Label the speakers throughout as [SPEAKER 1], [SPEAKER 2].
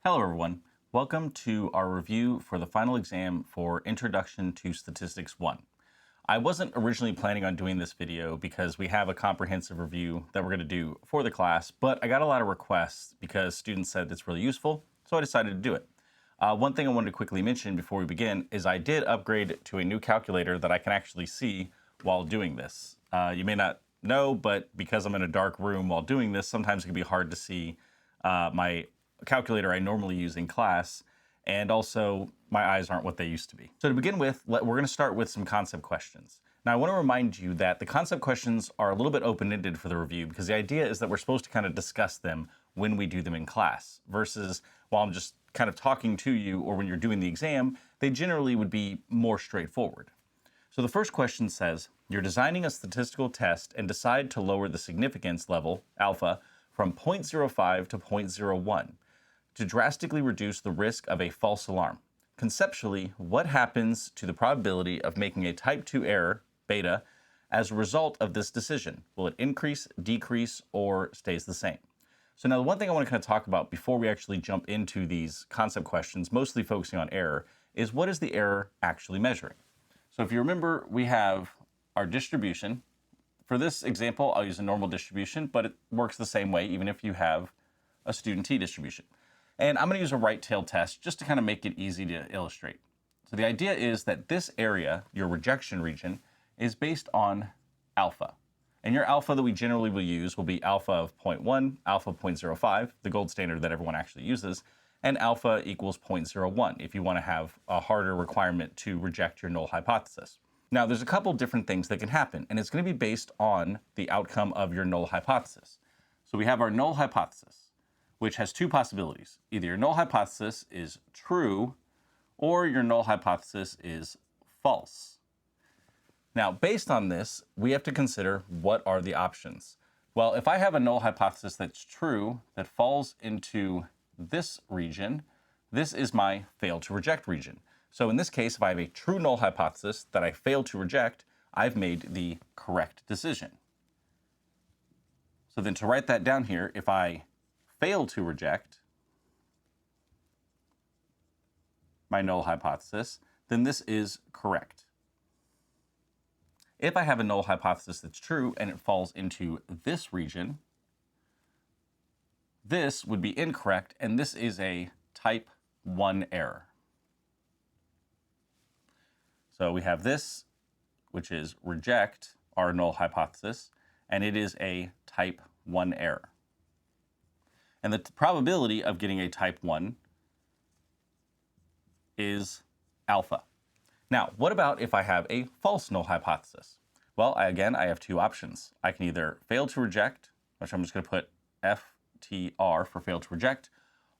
[SPEAKER 1] Hello everyone, welcome to our review for the final exam for Introduction to Statistics 1. I wasn't originally planning on doing this video because we have a comprehensive review that we're going to do for the class, but I got a lot of requests because students said it's really useful, so I decided to do it. One thing I wanted to quickly mention before we begin is I did upgrade to a new calculator that I can actually see while doing this. You may not know, but because I'm in a dark room while doing this, sometimes it can be hard to see my calculator I normally use in class, and also my eyes aren't what they used to be. So to begin with, we're going to start with some concept questions. Now I want to remind you that the concept questions are a little bit open-ended for the review because the idea is that we're supposed to kind of discuss them when we do them in class versus while I'm just kind of talking to you or when you're doing the exam, they generally would be more straightforward. So the first question says, you're designing a statistical test and decide to lower the significance level, alpha, from 0.05 to 0.01 to drastically reduce the risk of a false alarm. Conceptually, what happens to the probability of making a type 2 error, beta, as a result of this decision? Will it increase, decrease, or stays the same? So now the one thing I want to kind of talk about before we actually jump into these concept questions, mostly focusing on error, is what is the error actually measuring? So if you remember, we have our distribution. For this example, I'll use a normal distribution, but it works the same way even if you have a student t distribution. And I'm going to use a right-tail test just to kind of make it easy to illustrate. So the idea is that this area, your rejection region, is based on alpha. And your alpha that we generally will use will be alpha of 0.1, alpha of 0.05, the gold standard that everyone actually uses, and alpha equals 0.01 if you want to have a harder requirement to reject your null hypothesis. Now, there's a couple different things that can happen, and it's going to be based on the outcome of your null hypothesis. So we have our null hypothesis, which has two possibilities. Either your null hypothesis is true or your null hypothesis is false. Now, based on this, we have to consider what are the options. Well, if I have a null hypothesis that's true that falls into this region, this is my fail to reject region. So in this case, if I have a true null hypothesis that I fail to reject, I've made the correct decision. So then to write that down here, if I fail to reject my null hypothesis, then this is correct. If I have a null hypothesis that's true and it falls into this region, this would be incorrect, and this is a type 1 error. So we have this, which is reject our null hypothesis, and it is a type 1 error. And the probability of getting a type 1 is alpha. Now, what about if I have a false null hypothesis? Well, again, I have two options. I can either fail to reject, which I'm just going to put FTR for fail to reject,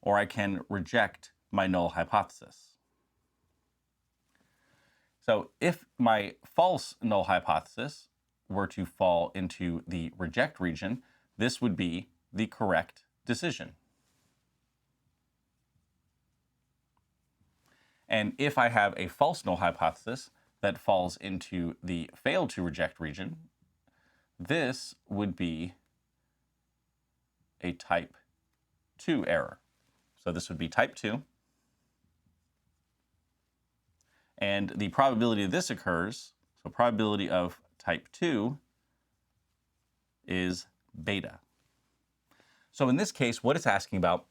[SPEAKER 1] or I can reject my null hypothesis. So if my false null hypothesis were to fall into the reject region, this would be the correct decision. And if I have a false null hypothesis that falls into the fail to reject region, this would be a type 2 error. So this would be type 2. And the probability of this occurs, so probability of type 2 is beta. So in this case, what it's asking about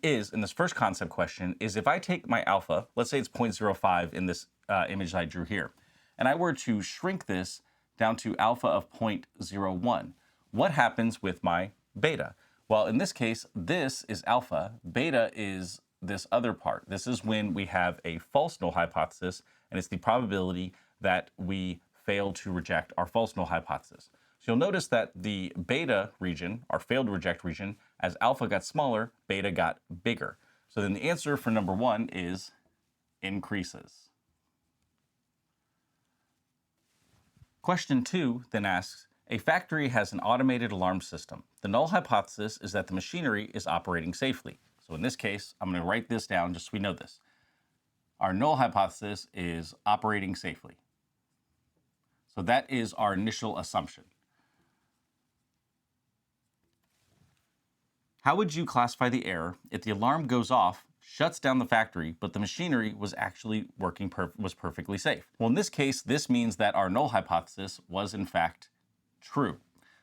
[SPEAKER 1] is, in this first concept question, is if I take my alpha, let's say it's 0.05 in this image I drew here, and I were to shrink this down to alpha of 0.01, what happens with my beta? Well, in this case, this is alpha, beta is this other part. This is when we have a false null hypothesis, and it's the probability that we fail to reject our false null hypothesis. So you'll notice that the beta region, our failed to reject region, as alpha got smaller, beta got bigger. So then the answer for number 1 is increases. Question 2 then asks, a factory has an automated alarm system. The null hypothesis is that the machinery is operating safely. So in this case, I'm going to write this down just so we know this. Our null hypothesis is operating safely. So that is our initial assumption. How would you classify the error if the alarm goes off shuts down the factory, but the machinery was actually working was perfectly safe. Well, in this case, this means that our null hypothesis was in fact true.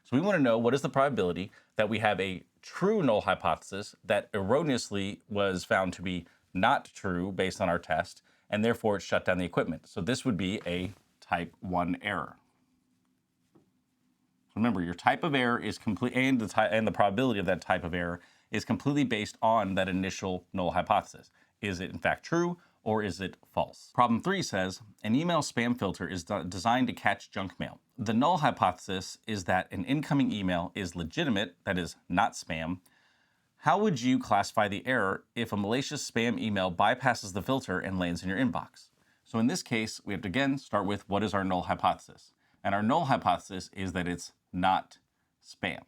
[SPEAKER 1] So we want to know what is the probability that we have a true null hypothesis that erroneously was found to be not true based on our test, and therefore it shut down the equipment. So this would be a type 1 error. Remember, your type of error is complete, and the probability of that type of error is completely based on that initial null hypothesis. Is it in fact true, or is it false? Problem 3 says, an email spam filter is designed to catch junk mail. The null hypothesis is that an incoming email is legitimate, that is, not spam. How would you classify the error if a malicious spam email bypasses the filter and lands in your inbox? So in this case, we have to again start with what is our null hypothesis? And our null hypothesis is that it's not spam.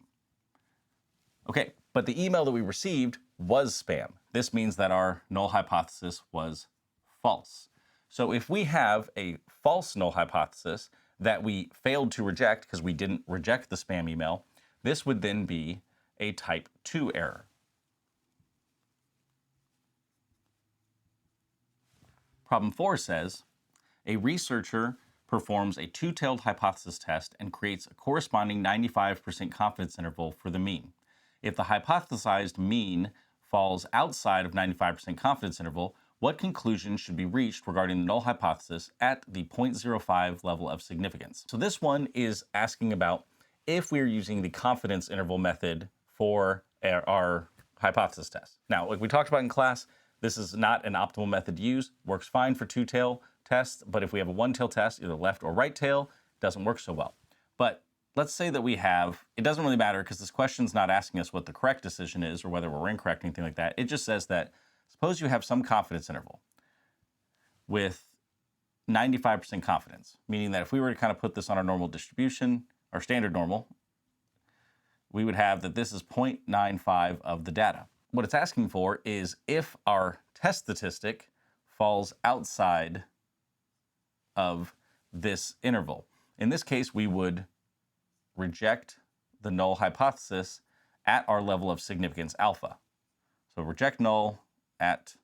[SPEAKER 1] Okay, but the email that we received was spam. This means that our null hypothesis was false. So if we have a false null hypothesis that we failed to reject because we didn't reject the spam email, this would then be a type 2 error. Problem 4 says, a researcher performs a two-tailed hypothesis test and creates a corresponding 95% confidence interval for the mean. If the hypothesized mean falls outside of 95% confidence interval, what conclusion should be reached regarding the null hypothesis at the 0.05 level of significance? So this one is asking about if we're using the confidence interval method for our hypothesis test. Now, like we talked about in class, this is not an optimal method to use. Works fine for two-tail tests, but if we have a one-tail test, either left or right tail, it doesn't work so well. But let's say that we have, it doesn't really matter because this question's not asking us what the correct decision is or whether we're incorrect or anything like that. It just says that suppose you have some confidence interval with 95% confidence, meaning that if we were to kind of put this on our normal distribution, our standard normal, we would have that this is 0.95 of the data. What it's asking for is if our test statistic falls outside of this interval. In this case, we would reject the null hypothesis at our level of significance alpha. So reject null at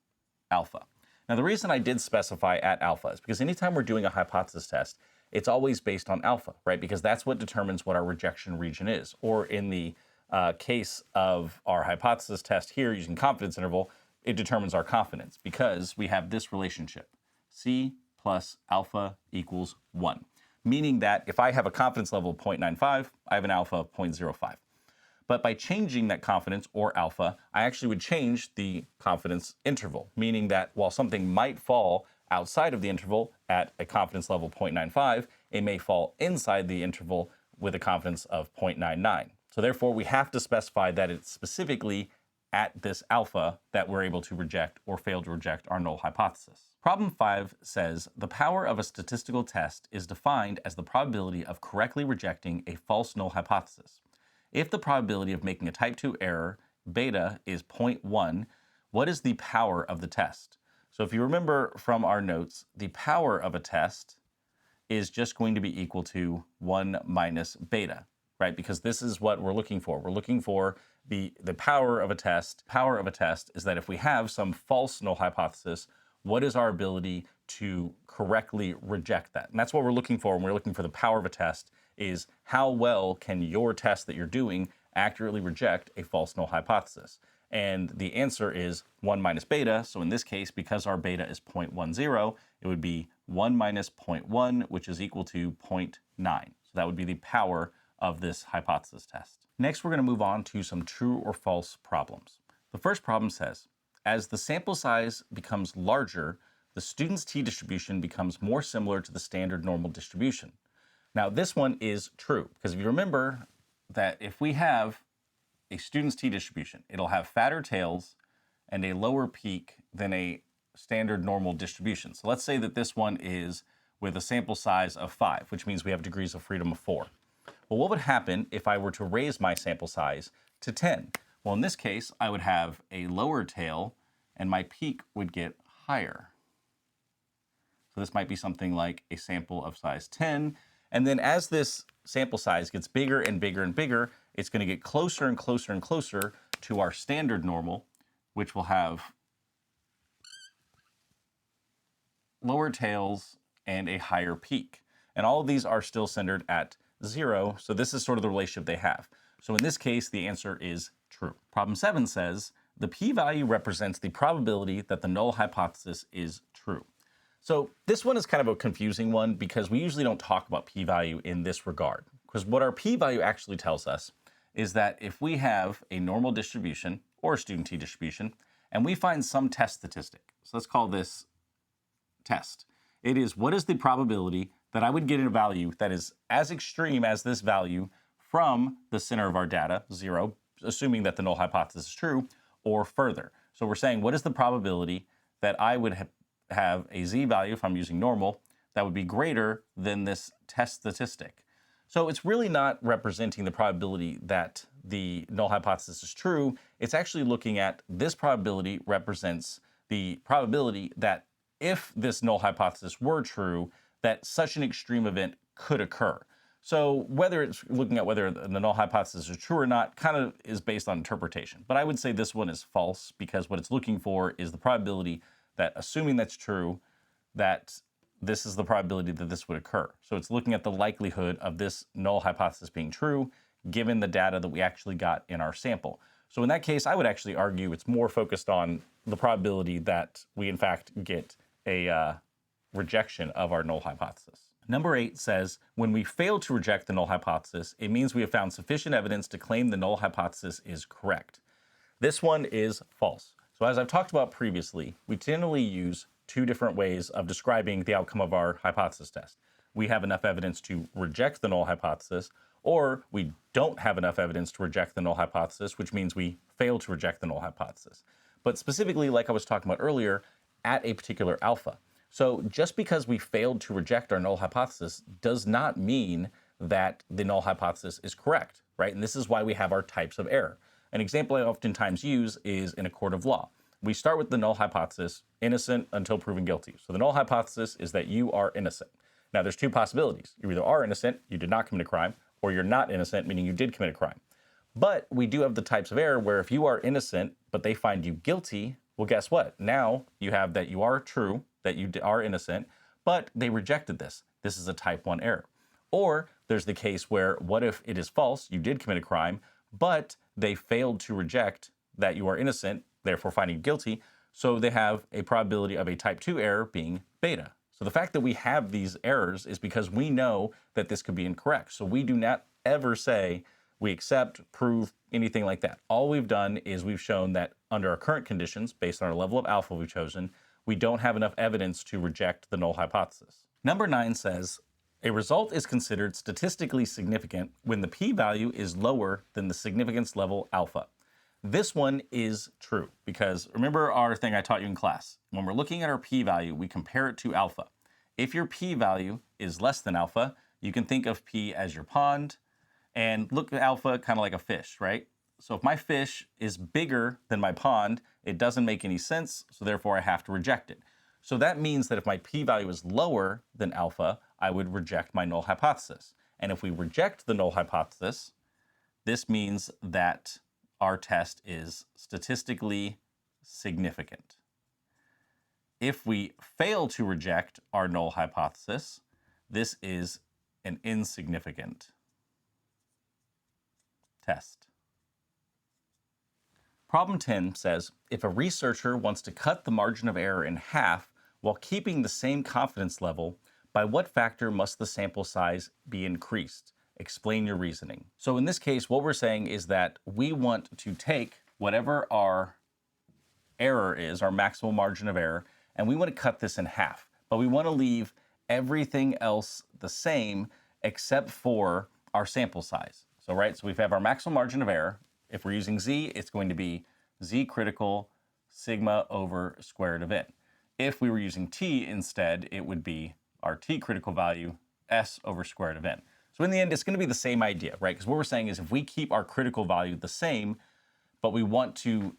[SPEAKER 1] alpha. Now, the reason I did specify at alpha is because anytime we're doing a hypothesis test, it's always based on alpha, right? Because that's what determines what our rejection region is. Or in the case of our hypothesis test here using confidence interval, it determines our confidence because we have this relationship, C plus alpha equals 1. Meaning that if I have a confidence level of 0.95, I have an alpha of 0.05. But by changing that confidence or alpha, I actually would change the confidence interval, meaning that while something might fall outside of the interval at a confidence level 0.95, it may fall inside the interval with a confidence of 0.99. So therefore, we have to specify that it's specifically at this alpha that we're able to reject or fail to reject our null hypothesis. Problem 5 says, the power of a statistical test is defined as the probability of correctly rejecting a false null hypothesis. If the probability of making a type 2 error, beta, is 0.1, what is the power of the test? So if you remember from our notes, the power of a test is just going to be equal to 1 minus beta, right? Because this is what we're looking for. We're looking for the power of a test. Power of a test is that if we have some false null hypothesis, what is our ability to correctly reject that? And that's what we're looking for when we're looking for the power of a test, is how well can your test that you're doing accurately reject a false null hypothesis? And the answer is 1 minus beta. So in this case, because our beta is 0.10, it would be 1 minus 0.1, which is equal to 0.9. So that would be the power of this hypothesis test. Next, we're going to move on to some true or false problems. The first problem says, as the sample size becomes larger, the student's t-distribution becomes more similar to the standard normal distribution. Now, this one is true, because if you remember that if we have a student's t-distribution, it'll have fatter tails and a lower peak than a standard normal distribution. So let's say that this one is with a sample size of 5, which means we have degrees of freedom of 4. Well, what would happen if I were to raise my sample size to 10? Well, in this case, I would have a lower tail and my peak would get higher. So this might be something like a sample of size 10. And then as this sample size gets bigger and bigger and bigger, it's going to get closer and closer and closer to our standard normal, which will have lower tails, and a higher peak. And all of these are still centered at 0, so this is sort of the relationship they have. So in this case, the answer is true. Problem 7 says, the p-value represents the probability that the null hypothesis is true. So this one is kind of a confusing one because we usually don't talk about p-value in this regard. Because what our p-value actually tells us is that if we have a normal distribution or a student t-distribution, and we find some test statistic, so let's call this test. It is what is the probability that I would get a value that is as extreme as this value from the center of our data, 0, assuming that the null hypothesis is true, or further. So we're saying what is the probability that I would have a z value, if I'm using normal, that would be greater than this test statistic. So it's really not representing the probability that the null hypothesis is true. It's actually looking at this probability represents the probability that if this null hypothesis were true, that such an extreme event could occur. So whether it's looking at whether the null hypothesis is true or not kind of is based on interpretation. But I would say this one is false because what it's looking for is the probability that, assuming that's true, that this is the probability that this would occur. So it's looking at the likelihood of this null hypothesis being true given the data that we actually got in our sample. So in that case, I would actually argue it's more focused on the probability that we in fact get a rejection of our null hypothesis. Number 8 says, when we fail to reject the null hypothesis, it means we have found sufficient evidence to claim the null hypothesis is correct. This one is false. So as I've talked about previously, we generally use two different ways of describing the outcome of our hypothesis test. We have enough evidence to reject the null hypothesis, or we don't have enough evidence to reject the null hypothesis, which means we fail to reject the null hypothesis. But specifically, like I was talking about earlier, at a particular alpha. So just because we failed to reject our null hypothesis does not mean that the null hypothesis is correct, right? And this is why we have our types of error. An example I oftentimes use is in a court of law. We start with the null hypothesis, innocent until proven guilty. So the null hypothesis is that you are innocent. Now there's two possibilities. You either are innocent, you did not commit a crime, or you're not innocent, meaning you did commit a crime. But we do have the types of error where if you are innocent, but they find you guilty, well, guess what? Now you have that you are true, that you are innocent, but they rejected this. This is a type 1 error. Or there's the case where what if it is false, you did commit a crime, but they failed to reject that you are innocent, therefore finding you guilty, so they have a probability of a type 2 error being beta. So the fact that we have these errors is because we know that this could be incorrect. So we do not ever say we accept, prove, anything like that. All we've done is we've shown that under our current conditions, based on our level of alpha we've chosen, we don't have enough evidence to reject the null hypothesis. Number 9 says, a result is considered statistically significant when the p-value is lower than the significance level alpha. This one is true because remember our thing I taught you in class. When we're looking at our p-value, we compare it to alpha. If your p-value is less than alpha, you can think of p as your pond and look at alpha kind of like a fish, right? So if my fish is bigger than my pond, it doesn't make any sense, so therefore I have to reject it. So that means that if my p-value is lower than alpha, I would reject my null hypothesis. And if we reject the null hypothesis, this means that our test is statistically significant. If we fail to reject our null hypothesis, this is an insignificant test. Problem 10 says, if a researcher wants to cut the margin of error in half while keeping the same confidence level, by what factor must the sample size be increased? Explain your reasoning. So in this case, what we're saying is that we want to take whatever our error is, our maximum margin of error, and we want to cut this in half. But we want to leave everything else the same except for our sample size. So, right, so we have our maximum margin of error. If we're using z, it's going to be z critical sigma over square root of n. If we were using t instead, it would be our t critical value s over square root of n. So in the end, it's going to be the same idea, right? Because what we're saying is if we keep our critical value the same, but we want to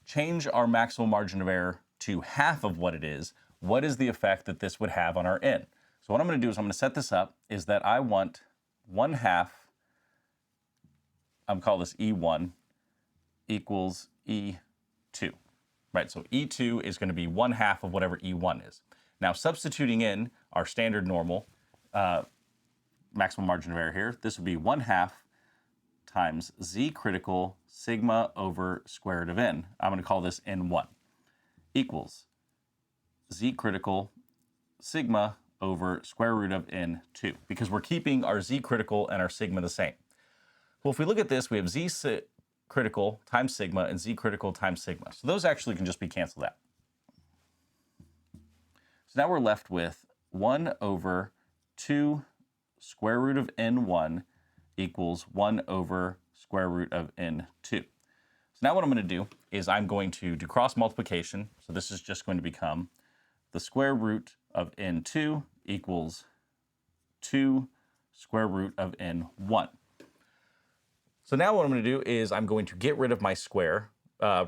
[SPEAKER 1] change our maximum margin of error to half of what it is, what is the effect that this would have on our n? So what I'm going to do is I'm going to set this up is that I want 1/2, I'm going to call this E1, equals E2. right? So E2 is going to be 1/2 of whatever E1 is. Now, substituting in our standard normal maximum margin of error here, this would be 1/2 times Z critical sigma over square root of n. I'm going to call this N1 equals Z critical sigma over square root of N2, because we're keeping our Z critical and our sigma the same. Well, if we look at this, we have Z critical times sigma and Z critical times sigma. So those actually can just be canceled out. So now we're left with 1 over 2 square root of N1 equals 1 over square root of N2. So now what I'm going to do is I'm going to do cross multiplication. So this is just going to become the square root of N2 equals 2 square root of N1. So now what I'm going to do is I'm going to get rid of my square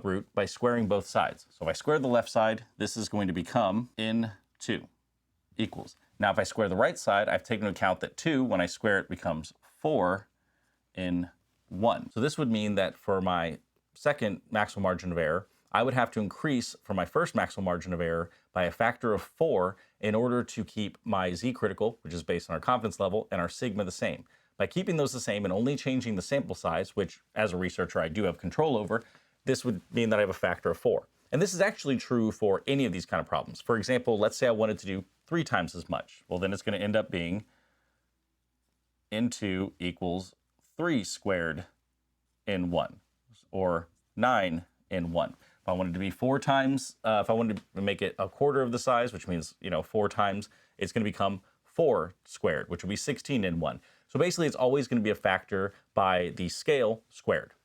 [SPEAKER 1] root by squaring both sides. So if I square the left side, this is going to become N2 equals. Now if I square the right side, I've taken into account that 2, when I square it, becomes 4 N1. So this would mean that for my second maximum margin of error, I would have to increase from my first maximum margin of error by a factor of 4 in order to keep my Z critical, which is based on our confidence level, and our sigma the same. By keeping those the same and only changing the sample size, which as a researcher I do have control over, this would mean that I have a factor of 4. And this is actually true for any of these kind of problems. For example, let's say I wanted to do 3 times as much. Well, then it's going to end up being N2 equals 3 squared N1, or 9 N1. If I wanted to be 4 times, if I wanted to make it a quarter of the size, which means, 4 times, it's going to become 4 squared, which would be 16 N1. So basically, it's always going to be a factor by the scale squared.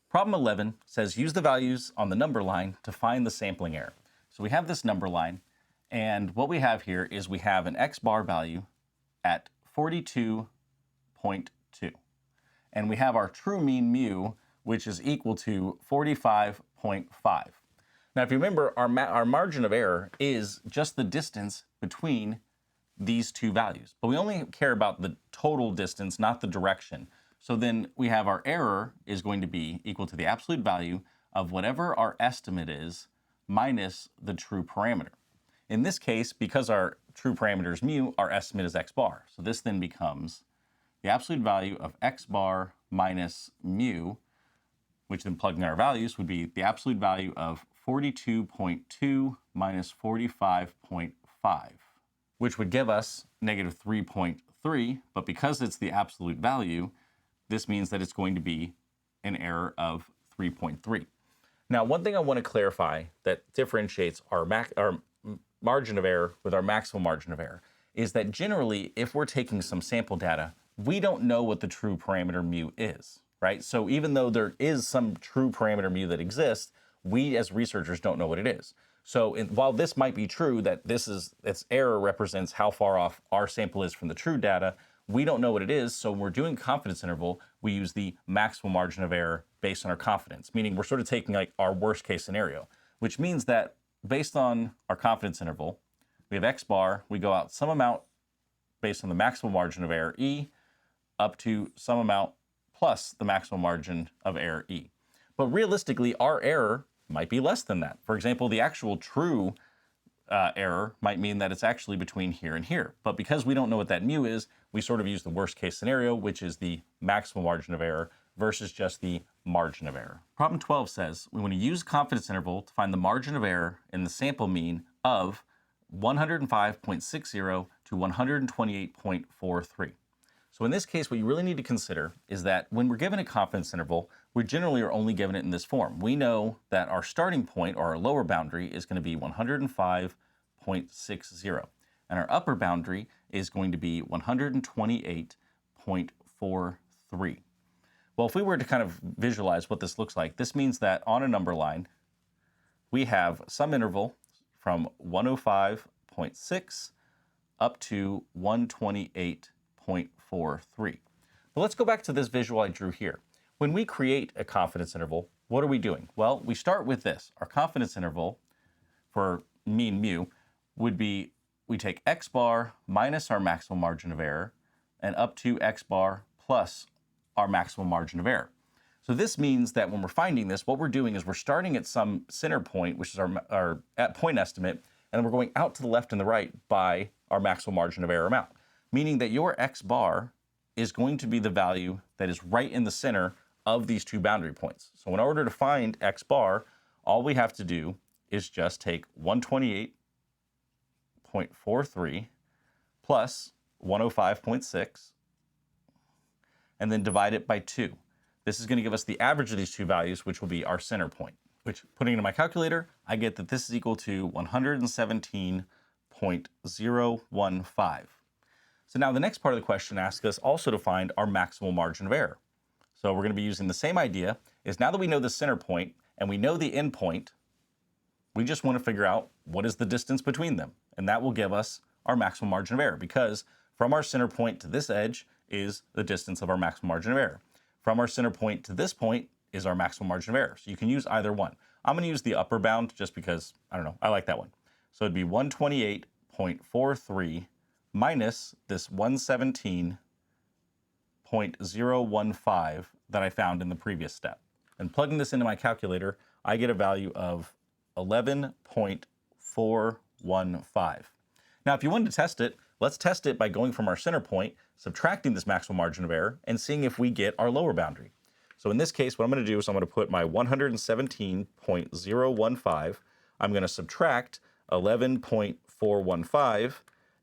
[SPEAKER 1] Problem 11 says use the values on the number line to find the sampling error. So we have this number line, and what we have here is we have an X bar value at 42.2. And we have our true mean mu, which is equal to 45.5. Now, if you remember, our margin of error is just the distance between these two values, but we only care about the total distance, not the direction. So then we have our error is going to be equal to the absolute value of whatever our estimate is minus the true parameter. In this case, because our true parameter is mu, our estimate is X bar. So this then becomes the absolute value of X bar minus mu, which then plugging in our values would be the absolute value of 42.2 minus 45.5. which would give us negative 3.3, but because it's the absolute value, this means that it's going to be an error of 3.3. Now, one thing I want to clarify that differentiates our margin of error with our maximum margin of error is that generally, if we're taking some sample data, we don't know what the true parameter mu is, right? So even though there is some true parameter mu that exists, we as researchers don't know what it is. So while this might be true that its error represents how far off our sample is from the true data, we don't know what it is. So when we're doing confidence interval, we use the maximum margin of error based on our confidence, meaning we're sort of taking like our worst case scenario, which means that based on our confidence interval, we have X bar, we go out some amount based on the maximum margin of error E up to some amount plus the maximum margin of error E. But realistically, our error might be less than that. For example, the actual true error might mean that it's actually between here and here. But because we don't know what that mu is, we sort of use the worst case scenario, which is the maximum margin of error versus just the margin of error. Problem 12 says we want to use confidence interval to find the margin of error in the sample mean of 105.60 to 128.43. So in this case, what you really need to consider is that when we're given a confidence interval, we generally are only given it in this form. We know that our starting point, or our lower boundary, is going to be 105.60, and our upper boundary is going to be 128.43. Well, if we were to kind of visualize what this looks like, this means that on a number line, we have some interval from 105.6 up to 128.43. But let's go back to this visual I drew here. When we create a confidence interval, what are we doing? Well, we start with this. Our confidence interval for mean mu would be, we take X bar minus our maximum margin of error and up to X bar plus our maximum margin of error. So this means that when we're finding this, what we're doing is we're starting at some center point, which is our point estimate, and then we're going out to the left and the right by our maximum margin of error amount, meaning that your x bar is going to be the value that is right in the center of these two boundary points. So in order to find x bar, all we have to do is just take 128.43 plus 105.6 and then divide it by 2. This is going to give us the average of these two values, which will be our center point, which, putting it in my calculator, I get that this is equal to 117.015. So now the next part of the question asks us also to find our maximal margin of error. So we're going to be using the same idea, is now that we know the center point and we know the end point, we just want to figure out what is the distance between them. And that will give us our maximum margin of error, because from our center point to this edge is the distance of our maximum margin of error. From our center point to this point is our maximum margin of error. So you can use either one. I'm going to use the upper bound just because, I don't know, I like that one. So it'd be 128.43 minus this 117.015 that I found in the previous step. And plugging this into my calculator, I get a value of 11.415. Now, if you wanted to test it, let's test it by going from our center point, subtracting this maximum margin of error, and seeing if we get our lower boundary. So in this case, what I'm going to do is I'm going to put my 117.015, I'm going to subtract 11.415,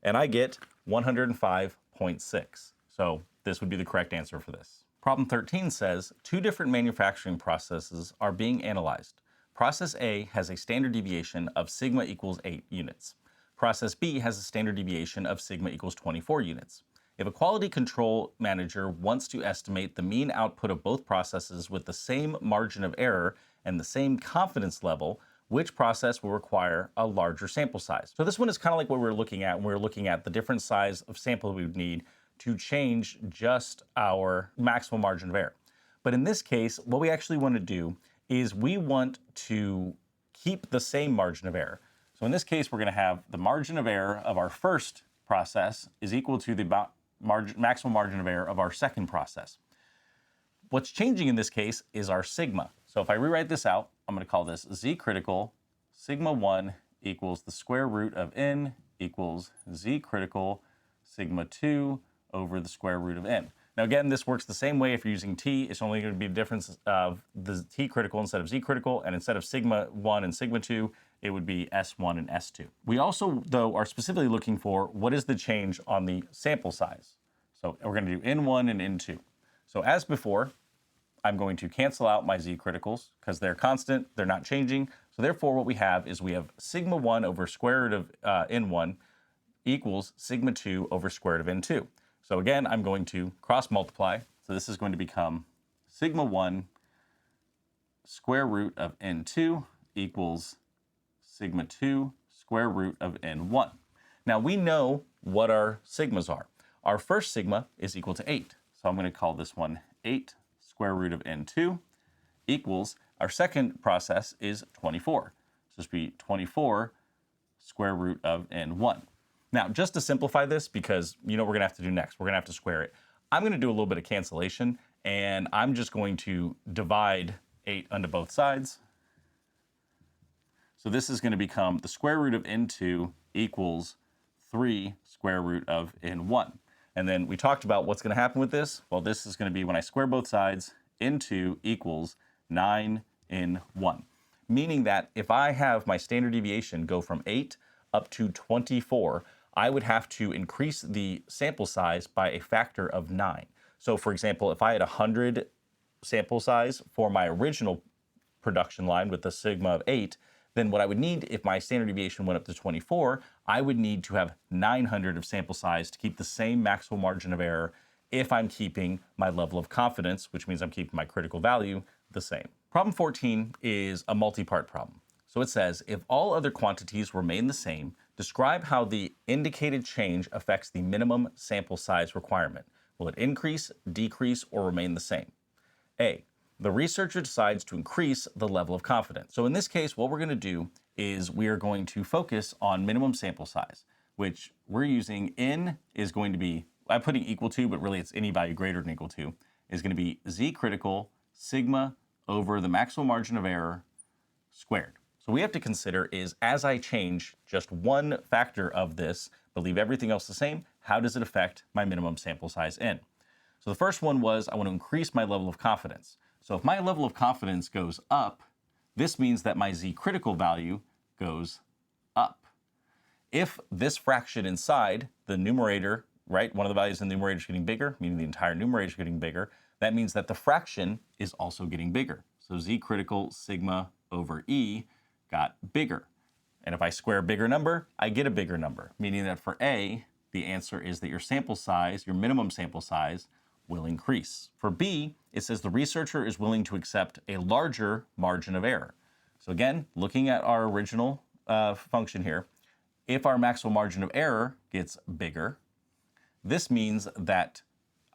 [SPEAKER 1] and I get 105.6. So this would be the correct answer for this. Problem 13 says, two different manufacturing processes are being analyzed. Process A has a standard deviation of sigma equals 8 units. Process B has a standard deviation of sigma equals 24 units. If a quality control manager wants to estimate the mean output of both processes with the same margin of error and the same confidence level, which process will require a larger sample size? So this one is kind of like what we were looking at when we were looking at the different size of sample we would need to change just our maximum margin of error. But in this case, what we actually want to do is we want to keep the same margin of error. So in this case, we're going to have the margin of error of our first process is equal to the maximum margin of error of our second process. What's changing in this case is our sigma. So if I rewrite this out, I'm going to call this z critical sigma 1 equals the square root of n equals z critical sigma 2 over the square root of n. Now again, this works the same way if you're using t. It's only going to be the difference of the t critical instead of z critical, and instead of sigma 1 and sigma 2, it would be S1 and S2. We also, though, are specifically looking for what is the change on the sample size. So we're going to do N1 and N2. So as before, I'm going to cancel out my z criticals because they're constant, they're not changing. So therefore what we have is we have sigma 1 over square root of N1 equals sigma 2 over square root of N2. So again, I'm going to cross multiply. So this is going to become sigma 1 square root of N2 equals sigma 2 square root of N1. Now we know what our sigmas are. Our first sigma is equal to 8. So I'm going to call this one 8 square root of N2 equals, our second process is 24. So this would be 24 square root of N1. Now, just to simplify this, because you know what we're going to have to do next, we're going to have to square it. I'm going to do a little bit of cancellation, and I'm just going to divide 8 onto both sides. So this is going to become the square root of N2 equals 3 square root of N1. And then we talked about what's going to happen with this. Well, this is going to be when I square both sides, N2 equals 9 N1. Meaning that if I have my standard deviation go from 8 up to 24, I would have to increase the sample size by a factor of 9. So for example, if I had 100 sample size for my original production line with the sigma of 8, then what I would need if my standard deviation went up to 24, I would need to have 900 of sample size to keep the same maximum margin of error if I'm keeping my level of confidence, which means I'm keeping my critical value, the same. Problem 14 is a multi-part problem. So it says, if all other quantities remain the same, describe how the indicated change affects the minimum sample size requirement. Will it increase, decrease, or remain the same? A, the researcher decides to increase the level of confidence. So in this case, what we're going to do is we are going to focus on minimum sample size, which we're using n is going to be, I'm putting equal to, but really it's any value greater than equal to, is going to be z critical sigma over the maximum margin of error squared. So what we have to consider is, as I change just one factor of this, but leave everything else the same, how does it affect my minimum sample size n? So the first one was I want to increase my level of confidence. So if my level of confidence goes up, this means that my z-critical value goes up. If this fraction inside the numerator, right, one of the values in the numerator is getting bigger, meaning the entire numerator is getting bigger, that means that the fraction is also getting bigger. So z-critical sigma over e got bigger. And if I square a bigger number, I get a bigger number, meaning that for A, the answer is that your sample size, your minimum sample size, will increase. For B, it says the researcher is willing to accept a larger margin of error. So again, looking at our original function here, if our maximum margin of error gets bigger, this means that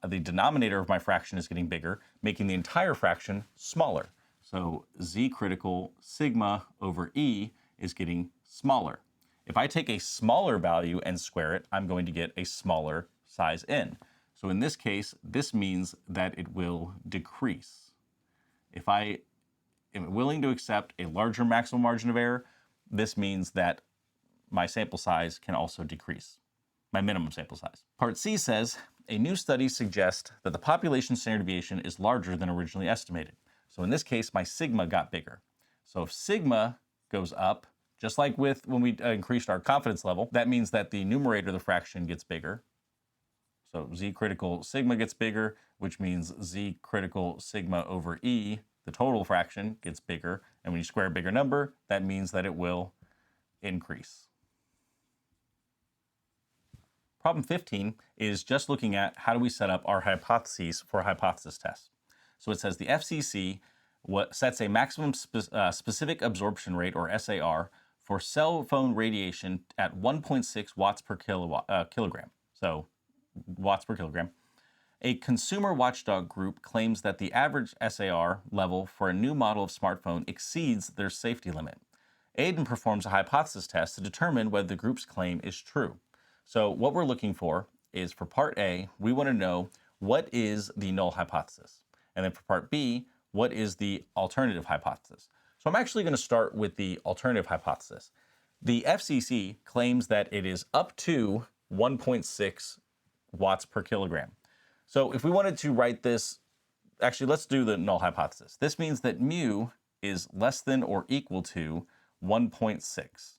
[SPEAKER 1] the denominator of my fraction is getting bigger, making the entire fraction smaller. So z-critical sigma over e is getting smaller. If I take a smaller value and square it, I'm going to get a smaller size n. So in this case, this means that it will decrease. If I am willing to accept a larger maximum margin of error, this means that my sample size can also decrease, my minimum sample size. Part C says, a new study suggests that the population standard deviation is larger than originally estimated. So in this case, my sigma got bigger. So if sigma goes up, just like with when we increased our confidence level, that means that the numerator of the fraction gets bigger. So z-critical sigma gets bigger, which means z-critical sigma over e, the total fraction, gets bigger. And when you square a bigger number, that means that it will increase. Problem 15 is just looking at how do we set up our hypotheses for a hypothesis test. So it says the FCC sets a maximum specific absorption rate, or SAR, for cell phone radiation at 1.6 watts per kilogram. So watts per kilogram. A consumer watchdog group claims that the average SAR level for a new model of smartphone exceeds their safety limit. Aiden performs a hypothesis test to determine whether the group's claim is true. So what we're looking for is, for part A, we want to know what is the null hypothesis. And then for part B, what is the alternative hypothesis? So I'm actually going to start with the alternative hypothesis. The FCC claims that it is up to 1.6 watts per kilogram. So if we wanted to write this, actually let's do the null hypothesis. This means that mu is less than or equal to 1.6,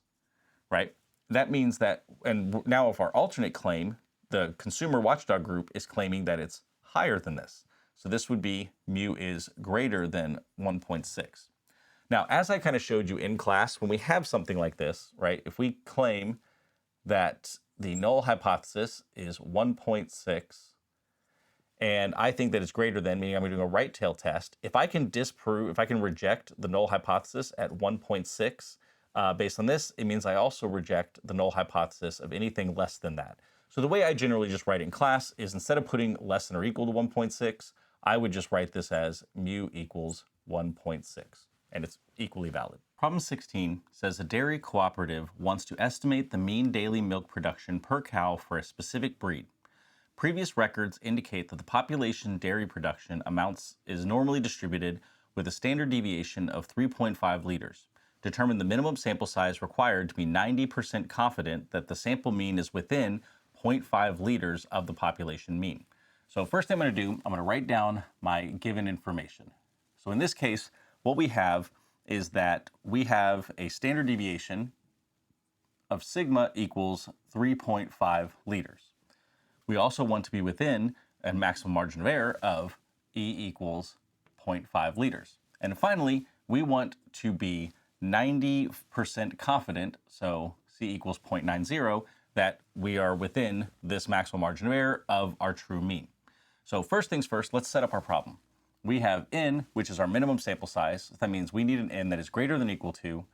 [SPEAKER 1] right? That means that, and now if our alternate claim, the consumer watchdog group is claiming that it's higher than this. So this would be mu is greater than 1.6. Now, as I kind of showed you in class, when we have something like this, right, if we claim that the null hypothesis is 1.6, and I think that it's greater than, meaning I'm doing a right tail test, if I can reject the null hypothesis at 1.6, based on this, it means I also reject the null hypothesis of anything less than that. So the way I generally just write in class is, instead of putting less than or equal to 1.6, I would just write this as mu equals 1.6, and it's equally valid. Problem 16 says a dairy cooperative wants to estimate the mean daily milk production per cow for a specific breed. Previous records indicate that the population dairy production amounts is normally distributed with a standard deviation of 3.5 liters. Determine the minimum sample size required to be 90% confident that the sample mean is within 0.5 liters of the population mean. So first thing I'm going to do, I'm going to write down my given information. So in this case, what we have is that we have a standard deviation of sigma equals 3.5 liters. We also want to be within a maximum margin of error of E equals 0.5 liters. And finally, we want to be 90% confident, so C equals 0.90, that we are within this maximum margin of error of our true mean. So first things first, let's set up our problem. We have n, which is our minimum sample size. That means we need an n that is greater than or equal to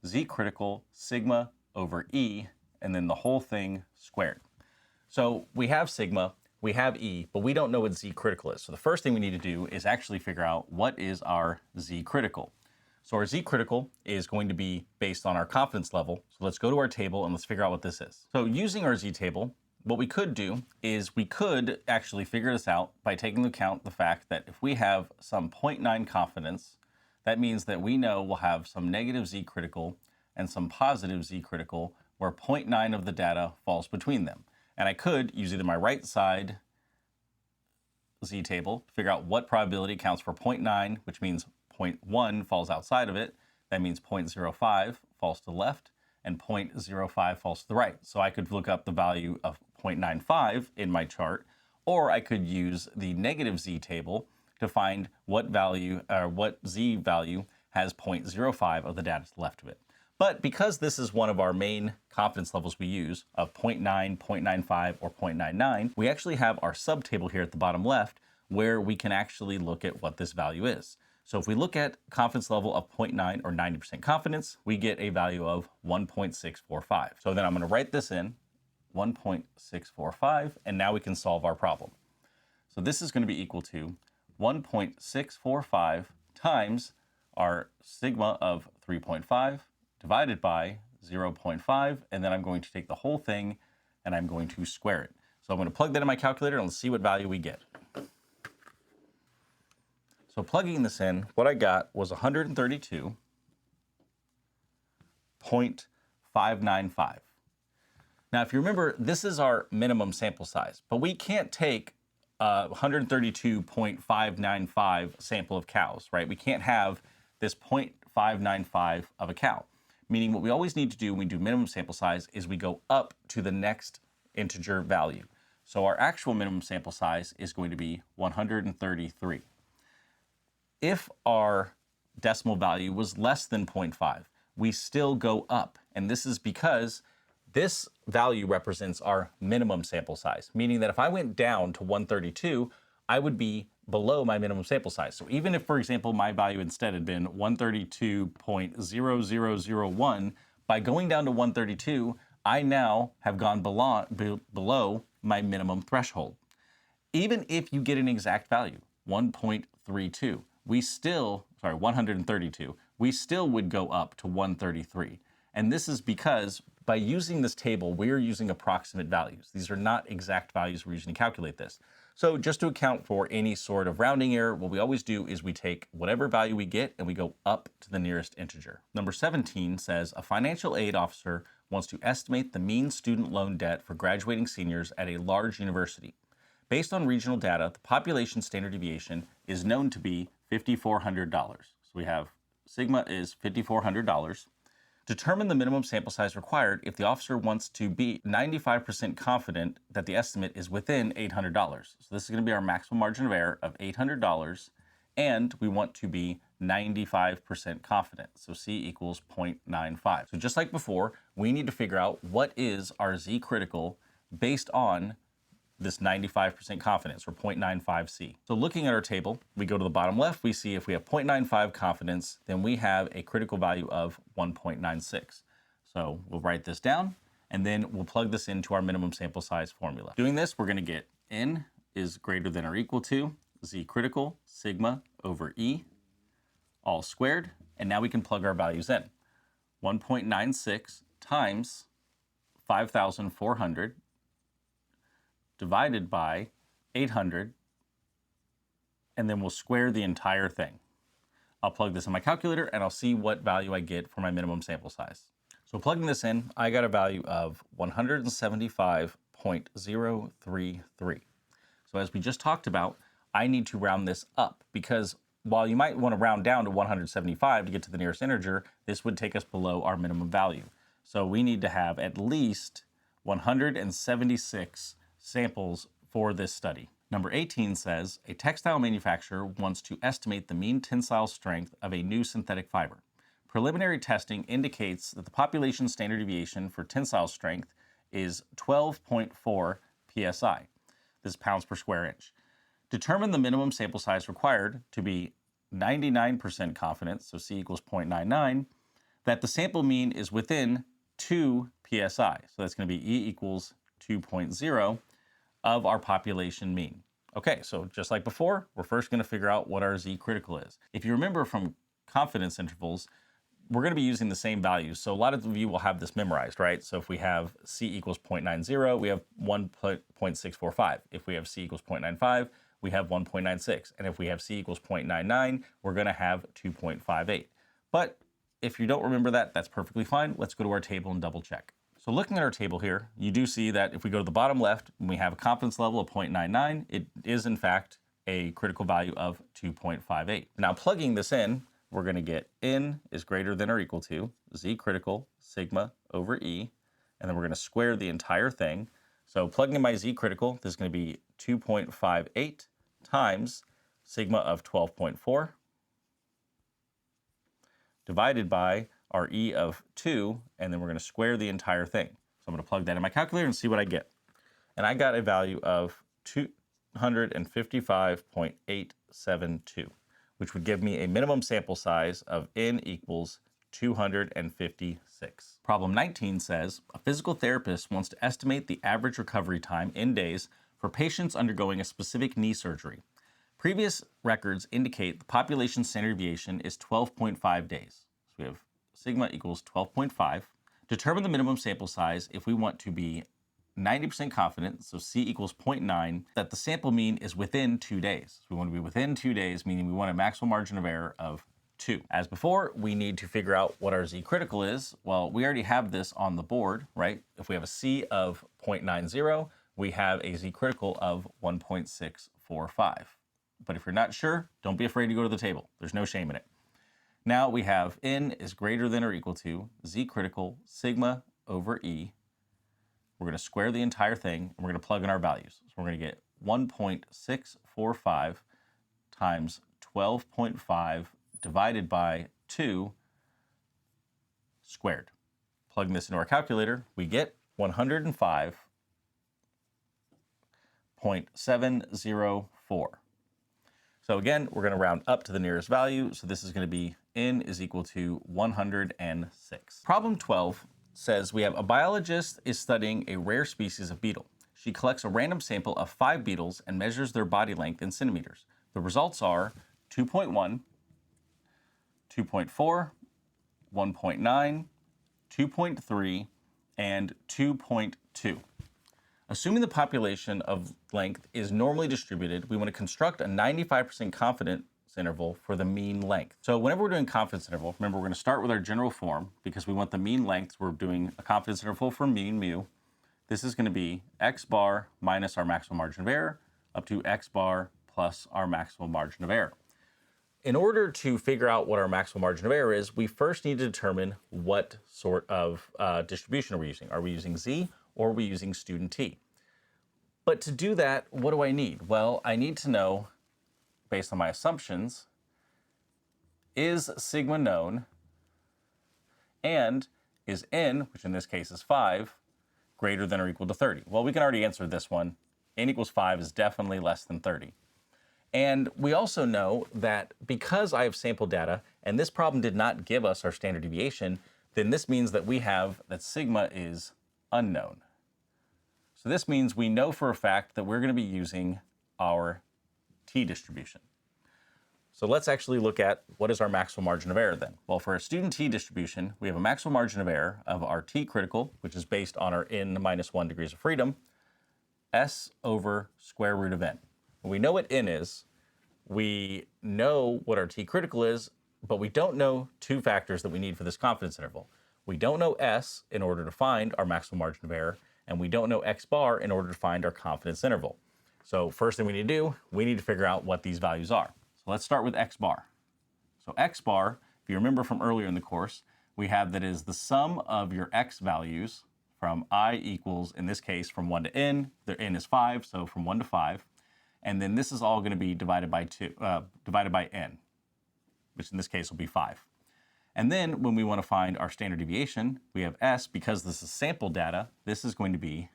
[SPEAKER 1] z critical sigma over e, and then the whole thing squared. So we have sigma, we have e, but we don't know what z critical is. So the first thing we need to do is actually figure out what is our z critical. So our z critical is going to be based on our confidence level. So let's go to our table and let's figure out what this is. So using our z table, what we could do is we could actually figure this out by taking into account the fact that if we have some 0.9 confidence, that means that we know we'll have some negative z critical and some positive z critical where 0.9 of the data falls between them. And I could use either my right side z table to figure out what probability accounts for 0.9, which means 0.1 falls outside of it. That means 0.05 falls to the left and 0.05 falls to the right. So I could look up the value of 0.95 in my chart, or I could use the negative z table to find what value or what z value has 0.05 of the data to the left of it. But because this is one of our main confidence levels we use of 0.9, 0.95, or 0.99, we actually have our subtable here at the bottom left where we can actually look at what this value is. So if we look at confidence level of 0.9 or 90% confidence, we get a value of 1.645. So then I'm going to write this in, 1.645, and now we can solve our problem. So this is going to be equal to 1.645 times our sigma of 3.5 divided by 0.5, and then I'm going to take the whole thing and I'm going to square it. So I'm going to plug that in my calculator and let's see what value we get. So plugging this in, what I got was 132.595. Now, if you remember, this is our minimum sample size, but we can't take 132.595 sample of cows, right? We can't have this 0.595 of a cow. Meaning what we always need to do when we do minimum sample size is we go up to the next integer value. So our actual minimum sample size is going to be 133. If our decimal value was less than 0.5, we still go up. And this is because this value represents our minimum sample size, meaning that if I went down to 132, I would be below my minimum sample size. So even if, for example, my value instead had been 132.0001, by going down to 132, I now have gone below my minimum threshold. Even if you get an exact value, 1.32, 132, we still would go up to 133. And this is because by using this table, we're using approximate values. These are not exact values we're using to calculate this. So just to account for any sort of rounding error, what we always do is we take whatever value we get and we go up to the nearest integer. Number 17 says a financial aid officer wants to estimate the mean student loan debt for graduating seniors at a large university. Based on regional data, the population standard deviation is known to be $5,400. So we have sigma is $5,400. Determine the minimum sample size required if the officer wants to be 95% confident that the estimate is within $800. So this is going to be our maximum margin of error of $800, and we want to be 95% confident. So C equals 0.95. So just like before, we need to figure out what is our Z critical based on this 95% confidence, or 0.95C. So looking at our table, we go to the bottom left, we see if we have 0.95 confidence, then we have a critical value of 1.96. So we'll write this down, and then we'll plug this into our minimum sample size formula. Doing this, we're gonna get N is greater than or equal to Z critical sigma over E, all squared, and now we can plug our values in. 1.96 times 5,400 divided by 800, and then we'll square the entire thing. I'll plug this in my calculator and I'll see what value I get for my minimum sample size. So plugging this in, I got a value of 175.033. So as we just talked about, I need to round this up because while you might want to round down to 175 to get to the nearest integer, this would take us below our minimum value. So we need to have at least 176 samples for this study. Number 18 says, a textile manufacturer wants to estimate the mean tensile strength of a new synthetic fiber. Preliminary testing indicates that the population standard deviation for tensile strength is 12.4 psi. This is pounds per square inch. Determine the minimum sample size required to be 99% confidence, so C equals 0.99, that the sample mean is within 2 psi. So that's going to be E equals 2.0 of our population mean. Okay, so just like before, we're first going to figure out what our Z critical is. If you remember from confidence intervals, we're going to be using the same values. So a lot of you will have this memorized, right? So if we have C equals 0.90, we have 1.645. If we have C equals 0.95, we have 1.96. And if we have C equals 0.99, we're going to have 2.58. But if you don't remember that, that's perfectly fine. Let's go to our table and double check. So looking at our table here, you do see that if we go to the bottom left, and we have a confidence level of 0.99, it is in fact a critical value of 2.58. Now plugging this in, we're going to get n is greater than or equal to z critical sigma over e, and then we're going to square the entire thing. So plugging in my z critical, this is going to be 2.58 times sigma of 12.4 divided by our e of 2, and then we're going to square the entire thing. So I'm going to plug that in my calculator and see what I get. And I got a value of 255.872, which would give me a minimum sample size of n equals 256. Problem 19 says, a physical therapist wants to estimate the average recovery time in days for patients undergoing a specific knee surgery. Previous records indicate the population standard deviation is 12.5 days. So we have sigma equals 12.5. Determine the minimum sample size if we want to be 90% confident, so C equals 0.9, that the sample mean is within 2 days. So we want to be within 2 days, meaning we want a maximum margin of error of 2. As before, we need to figure out what our Z critical is. Well, we already have this on the board, right? If we have a C of 0.90, we have a Z critical of 1.645. But if you're not sure, don't be afraid to go to the table. There's no shame in it. Now we have n is greater than or equal to Z critical sigma over E. We're going to square the entire thing, and we're going to plug in our values. So we're going to get 1.645 times 12.5 divided by 2 squared. Plugging this into our calculator, we get 105.704. So again, we're going to round up to the nearest value. So this is going to be n is equal to 106. Problem 12 says we have a biologist is studying a rare species of beetle. She collects a random sample of 5 beetles and measures their body length in centimeters. The results are 2.1, 2.4, 1.9, 2.3, and 2.2. Assuming the population of length is normally distributed, we want to construct a 95% confidence interval for the mean length. So whenever we're doing confidence interval, remember we're going to start with our general form because we want the mean length. We're doing a confidence interval for mean mu. This is going to be x bar minus our maximum margin of error up to x bar plus our maximum margin of error. In order to figure out what our maximum margin of error is, we first need to determine what sort of distribution are we using. Are we using z or are we using student t? But to do that, what do I need? Well, I need to know, based on my assumptions, is sigma known, and is n, which in this case is 5, greater than or equal to 30? Well, we can already answer this one. N equals 5 is definitely less than 30. And we also know that because I have sample data, and this problem did not give us our standard deviation, then this means that we have that sigma is unknown. So this means we know for a fact that we're going to be using our t distribution. So let's actually look at what is our maximum margin of error then. Well, for a student t distribution, we have a maximum margin of error of our t critical, which is based on our n minus 1 degrees of freedom, s over square root of n. We know what n is, we know what our t critical is, but we don't know 2 factors that we need for this confidence interval. We don't know s in order to find our maximum margin of error, and we don't know x bar in order to find our confidence interval. So first thing we need to do, we need to figure out what these values are. So let's start with x bar. So x bar, if you remember from earlier in the course, we have that is the sum of your x values from I equals, in this case, from 1 to n. The n is 5, so from 1 to 5. And then this is all going to be divided by n, which in this case will be 5. And then when we want to find our standard deviation, we have s, because this is sample data, this is going to be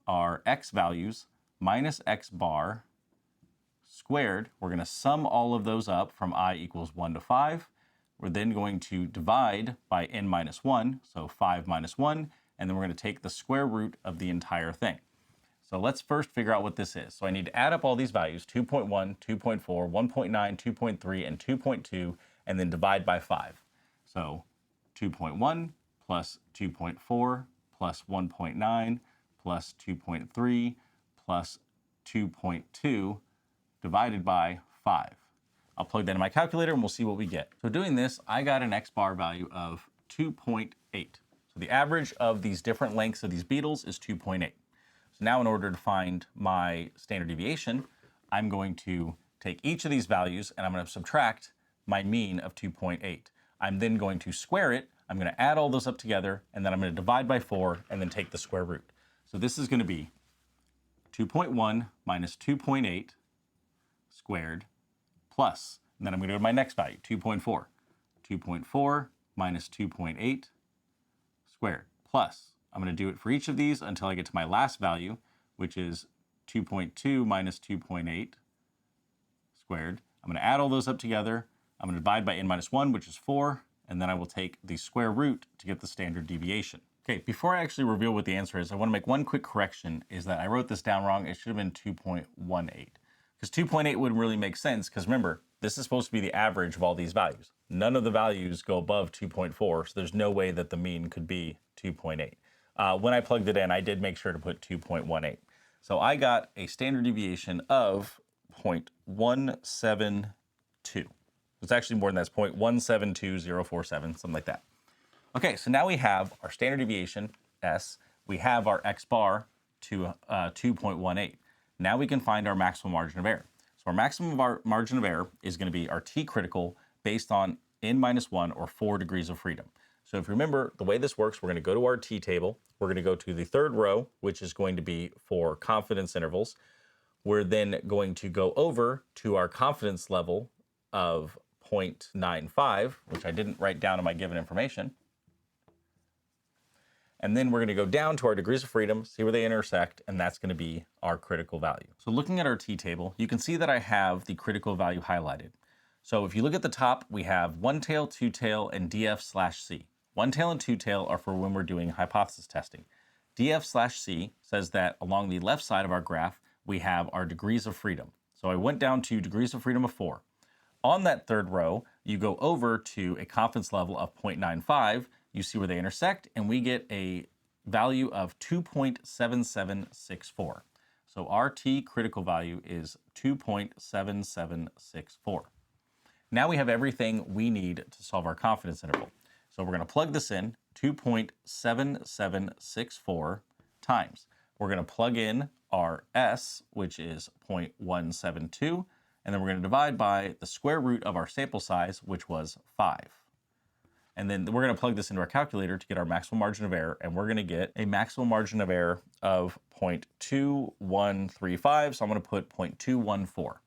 [SPEAKER 1] our x values minus x bar squared. We're going to sum all of those up from I equals 1 to 5. We're then going to divide by n minus 1, so 5 minus 1, and then we're going to take the square root of the entire thing. So let's first figure out what this is. So I need to add up all these values, 2.1, 2.4, 1.9, 2.3, and 2.2, and then divide by 5. So 2.1 plus 2.4 plus 1.9 plus 2.3 plus 2.2 divided by 5. I'll plug that in my calculator and we'll see what we get. So doing this, I got an X bar value of 2.8. So the average of these different lengths of these beetles is 2.8. So now in order to find my standard deviation, I'm going to take each of these values and I'm going to subtract my mean of 2.8. I'm then going to square it. I'm going to add all those up together, and then I'm going to divide by 4 and then take the square root. So this is going to be 2.1 minus 2.8 squared plus, and then I'm going to go to my next value, 2.4. 2.4 minus 2.8 squared plus, I'm going to do it for each of these until I get to my last value, which is 2.2 minus 2.8 squared. I'm going to add all those up together. I'm going to divide by n minus 1, which is 4, and then I will take the square root to get the standard deviation. Okay, before I actually reveal what the answer is, I want to make one quick correction, is that I wrote this down wrong. It should have been 2.18, because 2.8 wouldn't really make sense, because remember, this is supposed to be the average of all these values. None of the values go above 2.4, so there's no way that the mean could be 2.8. When I plugged it in, I did make sure to put 2.18. So I got a standard deviation of 0.172. It's actually more than that. It's 0.172047, something like that. Okay, so now we have our standard deviation, S. We have our X bar to 2.18. Now we can find our maximum margin of error. So our maximum margin of error is going to be our T critical based on n minus 1 or 4 degrees of freedom. So if you remember, the way this works, we're going to go to our T table. We're going to go to the third row, which is going to be for confidence intervals. We're then going to go over to our confidence level of 0.95, which I didn't write down in my given information. And then we're going to go down to our degrees of freedom, see where they intersect, and that's going to be our critical value. So looking at our T table, you can see that I have the critical value highlighted. So if you look at the top, we have one tail, two tail, and DF/C. One tail and two tail are for when we're doing hypothesis testing. DF/C says that along the left side of our graph, we have our degrees of freedom. So I went down to degrees of freedom of 4. On that third row, you go over to a confidence level of 0.95. You see where they intersect, and we get a value of 2.7764. So our T critical value is 2.7764. Now we have everything we need to solve our confidence interval. So we're going to plug this in, 2.7764 times. We're going to plug in our S, which is 0.172, and then we're going to divide by the square root of our sample size, which was 5. And then we're going to plug this into our calculator to get our maximum margin of error, and we're going to get a maximum margin of error of 0.2135, so I'm going to put 0.214.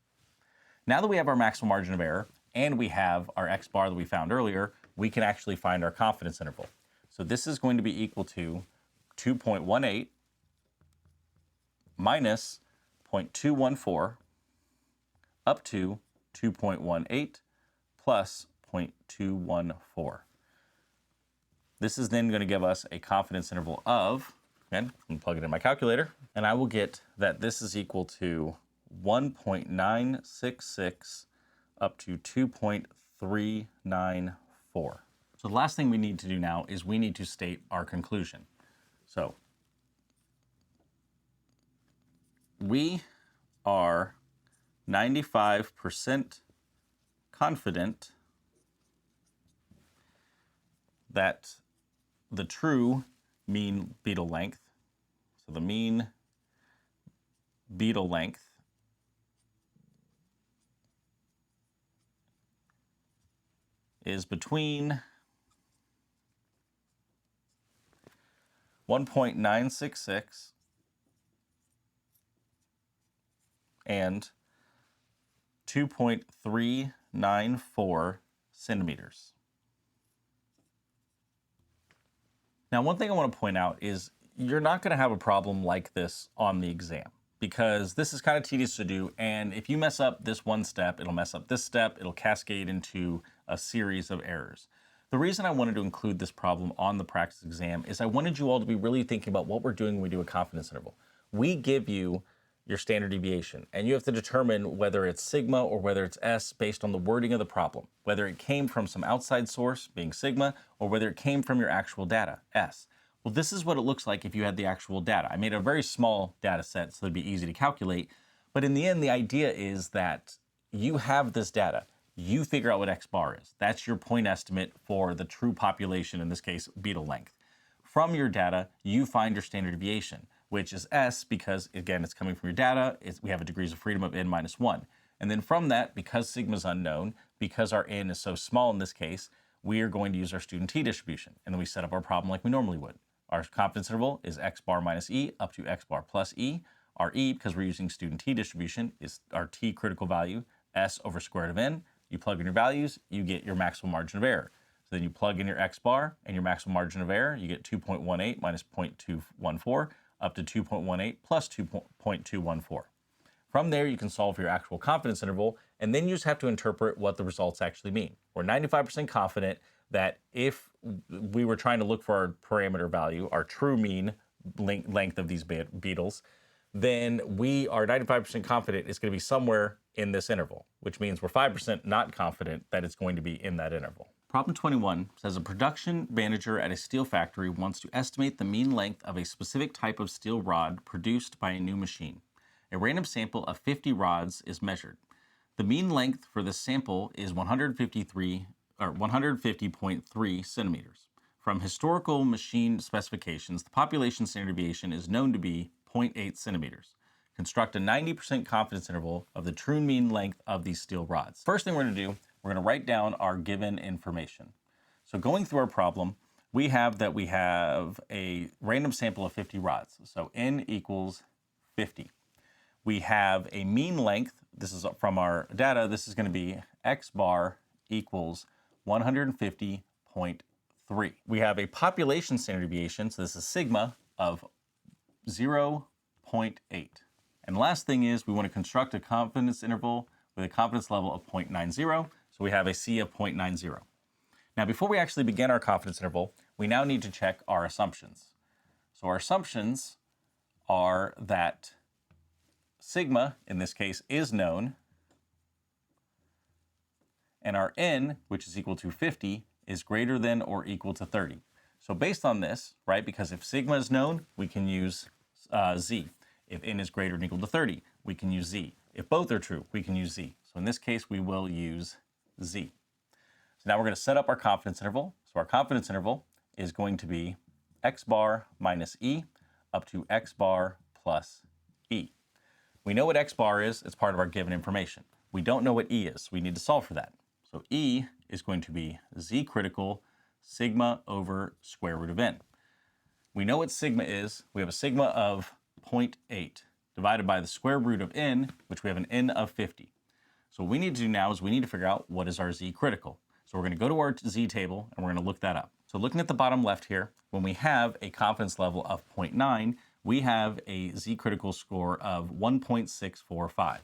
[SPEAKER 1] Now that we have our maximum margin of error, and we have our X bar that we found earlier, we can actually find our confidence interval. So this is going to be equal to 2.18 minus 0.214 up to 2.18 plus 0.214. This is then going to give us a confidence interval of, again, I'm going to plug it in my calculator, and I will get that this is equal to 1.966 up to 2.394. So the last thing we need to do now is we need to state our conclusion. So we are 95% confident that the true mean beetle length, so the mean beetle length is between 1.966 and 2.394 centimeters. Now, one thing I want to point out is you're not going to have a problem like this on the exam, because this is kind of tedious to do, and if you mess up this one step, it'll mess up this step, it'll cascade into a series of errors. The reason I wanted to include this problem on the practice exam is I wanted you all to be really thinking about what we're doing when we do a confidence interval. We give you your standard deviation, and you have to determine whether it's sigma or whether it's S based on the wording of the problem, whether it came from some outside source, being sigma, or whether it came from your actual data, S. Well, this is what it looks like if you had the actual data. I made a very small data set so it'd be easy to calculate, but in the end, the idea is that you have this data. You figure out what X bar is. That's your point estimate for the true population, in this case, beetle length. From your data, you find your standard deviation, which is S because, again, it's coming from your data. We have a degrees of freedom of n minus 1. And then from that, because sigma is unknown, because our n is so small in this case, we are going to use our student t distribution. And then we set up our problem like we normally would. Our confidence interval is X bar minus E up to X bar plus E. Our E, because we're using student t distribution, is our t critical value, S over square root of n. You plug in your values, you get your maximum margin of error. So then you plug in your X bar and your maximum margin of error, you get 2.18 minus 0.214 up to 2.18 plus 2.214. From there, you can solve your actual confidence interval, and then you just have to interpret what the results actually mean. We're 95% confident that if we were trying to look for our parameter value, our true mean length of these beetles, then we are 95% confident it's going to be somewhere in this interval, which means we're 5% not confident that it's going to be in that interval. Problem 21 says a production manager at a steel factory wants to estimate the mean length of a specific type of steel rod produced by a new machine. A random sample of 50 rods is measured. The mean length for this sample is 150.3 centimeters. From historical machine specifications, the population standard deviation is known to be 0.8 centimeters. Construct a 90% confidence interval of the true mean length of these steel rods. First thing we're going to do, we're going to write down our given information. So going through our problem, we have a random sample of 50 rods. So n equals 50. We have a mean length. This is from our data. This is going to be X bar equals 150.3. We have a population standard deviation, so this is sigma, of 0.8. And the last thing is we want to construct a confidence interval with a confidence level of 0.90. So we have a C of 0.90. Now, before we actually begin our confidence interval, we now need to check our assumptions. So our assumptions are that sigma, in this case, is known, and our n, which is equal to 50, is greater than or equal to 30. So based on this, right, because if sigma is known, we can use z. If n is greater than or equal to 30, we can use z. If both are true, we can use z. So in this case, we will use z. So now we're going to set up our confidence interval. So our confidence interval is going to be X bar minus E up to X bar plus E. We know what X bar is. It's part of our given information. We don't know what E is. We need to solve for that. So E is going to be Z critical sigma over square root of n. We know what sigma is. We have a sigma of 0.8 divided by the square root of n, which we have an n of 50. So what we need to do now is we need to figure out what is our Z critical. So we're going to go to our Z table and we're going to look that up. So looking at the bottom left here, when we have a confidence level of 0.9, we have a Z critical score of 1.645. So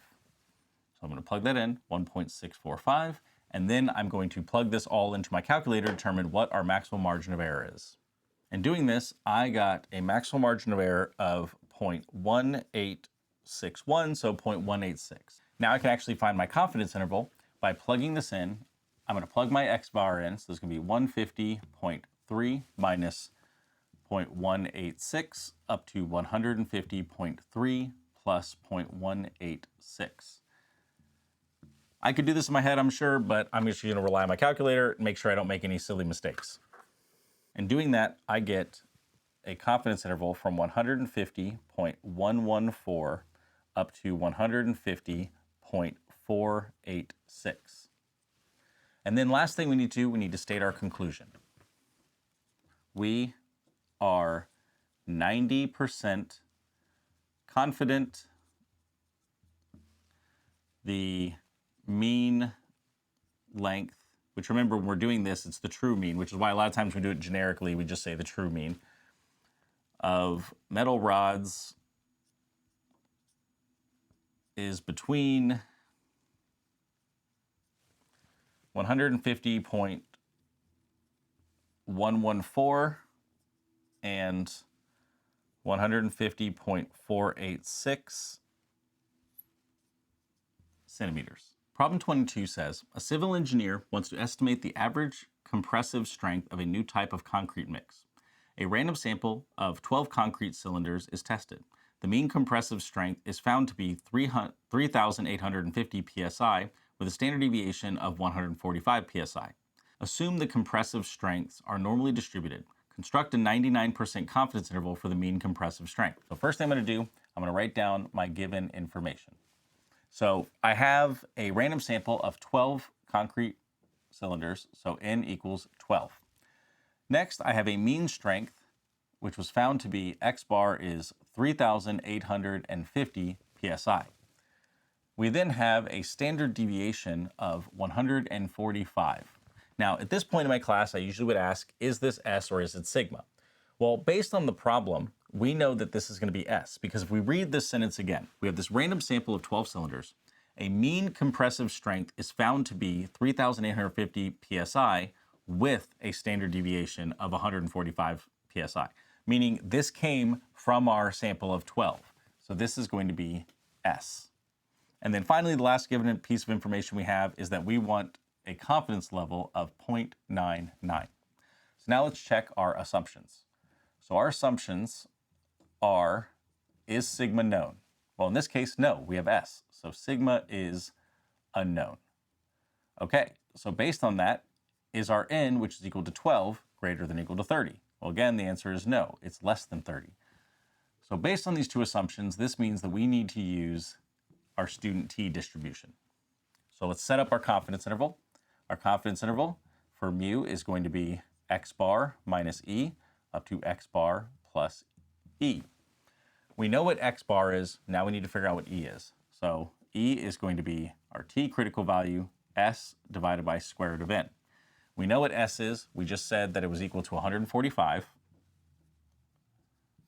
[SPEAKER 1] I'm going to plug that in, 1.645, and then I'm going to plug this all into my calculator to determine what our maximum margin of error is. In doing this, I got a maximum margin of error of 0.1861, so 0.186. Now I can actually find my confidence interval by plugging this in. I'm going to plug my X bar in, so this is going to be 150.3 minus 0.186 up to 150.3 plus 0.186. I could do this in my head, I'm sure, but I'm just going to rely on my calculator and make sure I don't make any silly mistakes. In doing that, I get a confidence interval from 150.114 up to 150.486. And then last thing we need to do, we need to state our conclusion. We are 90% confident the mean length, which remember when we're doing this, it's the true mean, which is why a lot of times we do it generically, we just say the true mean, of metal rods is between 150.114 and 150.486 centimeters. Problem 22 says, a civil engineer wants to estimate the average compressive strength of a new type of concrete mix. A random sample of 12 concrete cylinders is tested. The mean compressive strength is found to be 3,850 psi with a standard deviation of 145 psi. Assume the compressive strengths are normally distributed. Construct a 99% confidence interval for the mean compressive strength. So first thing I'm going to do, I'm going to write down my given information. So I have a random sample of 12 concrete cylinders, so N equals 12. Next, I have a mean strength, which was found to be X bar is 3,850 psi. We then have a standard deviation of 145. Now, at this point in my class, I usually would ask, is this S or is it sigma? Well, based on the problem, we know that this is going to be S, because if we read this sentence again, we have this random sample of 12 cylinders. A mean compressive strength is found to be 3,850 psi with a standard deviation of 145 psi, meaning this came from our sample of 12. So this is going to be S. And then finally, the last given piece of information we have is that we want a confidence level of 0.99. So now let's check our assumptions. So our assumptions are, is sigma known? Well, in this case, no, we have S. So sigma is unknown. Okay, so based on that, is our N, which is equal to 12, greater than or equal to 30? Well, again, the answer is no, it's less than 30. So based on these two assumptions, this means that we need to use our student t distribution. So let's set up our confidence interval. Our confidence interval for mu is going to be X bar minus E up to X bar plus E. We know what X bar is, now we need to figure out what E is. So E is going to be our t critical value, S divided by square root of N. We know what S is, we just said that it was equal to 145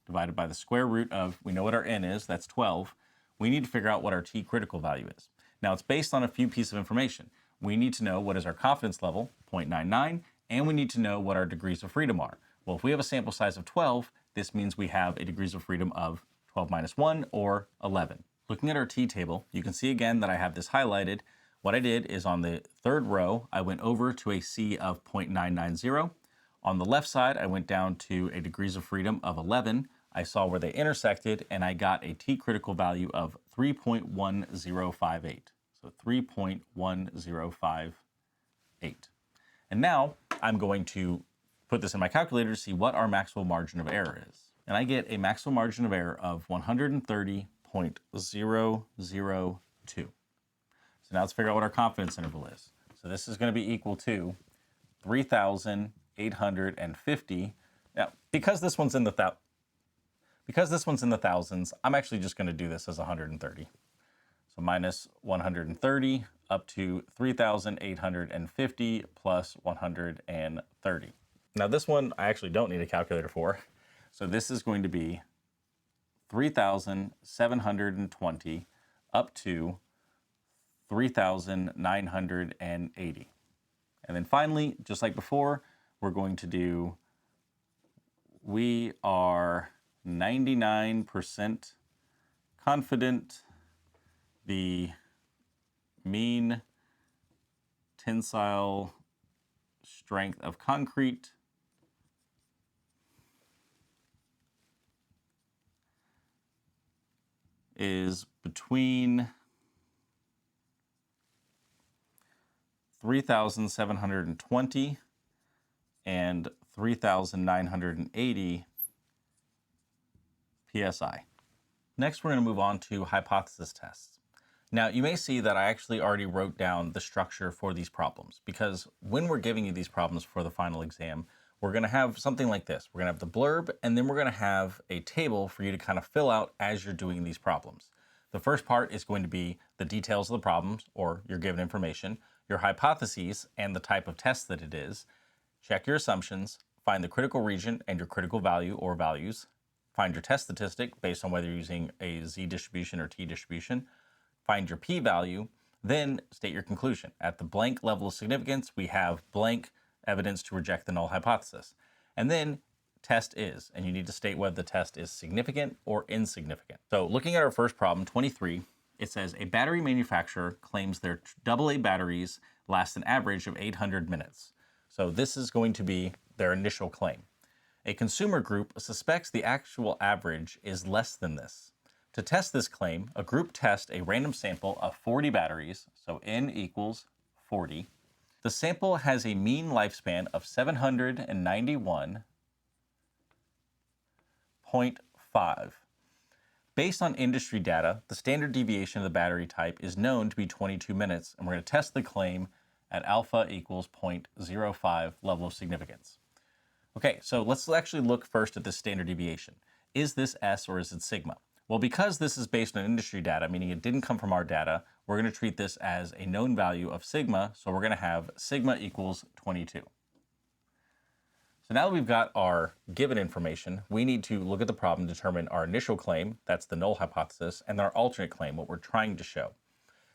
[SPEAKER 1] divided by the square root of, we know what our N is, that's 12. We need to figure out what our t critical value is. Now it's based on a few pieces of information. We need to know what is our confidence level, 0.99, and we need to know what our degrees of freedom are. Well, if we have a sample size of 12, this means we have a degrees of freedom of 12 minus 1, or 11. Looking at our t table, you can see again that I have this highlighted. What I did is on the third row, I went over to a C of 0.990. On the left side, I went down to a degrees of freedom of 11. I saw where they intersected, and I got a t critical value of 3.1058. So 3.1058. And now I'm going to put this in my calculator to see what our maximal margin of error is. And I get a maximal margin of error of 130.002. So now let's figure out what our confidence interval is. So this is going to be equal to 3,850. Now, because this one's in the thousands, I'm actually just going to do this as 130. So minus 130 up to 3,850 plus 130. Now this one I actually don't need a calculator for. So this is going to be 3,720 up to 3,980. And then finally, just like before, we're going to do, we are 99% confident the mean tensile strength of concrete is between 3,720 and 3,980 psi. Next, we're going to move on to hypothesis tests. Now, you may see that I actually already wrote down the structure for these problems, because when we're giving you these problems for the final exam, we're going to have something like this. We're going to have the blurb, and then we're going to have a table for you to kind of fill out as you're doing these problems. The first part is going to be the details of the problems, or your given information, your hypotheses, and the type of test that it is. Check your assumptions, find the critical region and your critical value or values, find your test statistic based on whether you're using a z distribution or t distribution, find your p-value, then state your conclusion. At the blank level of significance, we have blank evidence to reject the null hypothesis. And then test is, and you need to state whether the test is significant or insignificant. So looking at our first problem, 23, it says a battery manufacturer claims their AA batteries last an average of 800 minutes. So this is going to be their initial claim. A consumer group suspects the actual average is less than this. To test this claim, a group tests a random sample of 40 batteries, so N equals 40. The sample has a mean lifespan of 791.5. Based on industry data, the standard deviation of the battery type is known to be 22 minutes, and we're going to test the claim at alpha equals 0.05 level of significance. Okay, so let's actually look first at this standard deviation. Is this S or is it sigma? Well, because this is based on industry data, meaning it didn't come from our data, we're going to treat this as a known value of sigma, so we're going to have sigma equals 22. So now that we've got our given information, we need to look at the problem, determine our initial claim, that's the null hypothesis, and our alternate claim, what we're trying to show.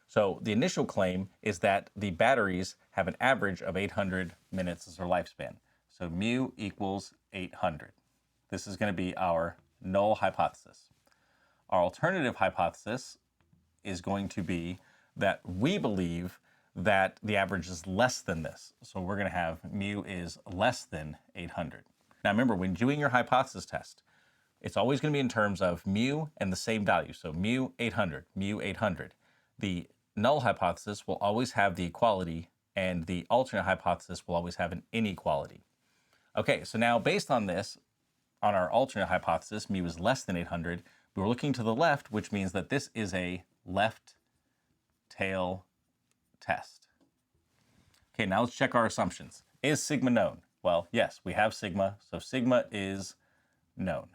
[SPEAKER 1] So the initial claim is that the batteries have an average of 800 minutes as their lifespan. So mu equals 800. This is going to be our null hypothesis. Our alternative hypothesis is going to be that we believe that the average is less than this. So we're going to have mu is less than 800. Now remember, when doing your hypothesis test, it's always going to be in terms of mu and the same value. So mu 800, mu 800. The null hypothesis will always have the equality, and the alternate hypothesis will always have an inequality. Okay, so now based on this, on our alternate hypothesis, mu is less than 800, we're looking to the left, which means that this is a left tail test. Okay, now let's check our assumptions. Is sigma known? Well, yes, we have sigma, so sigma is known.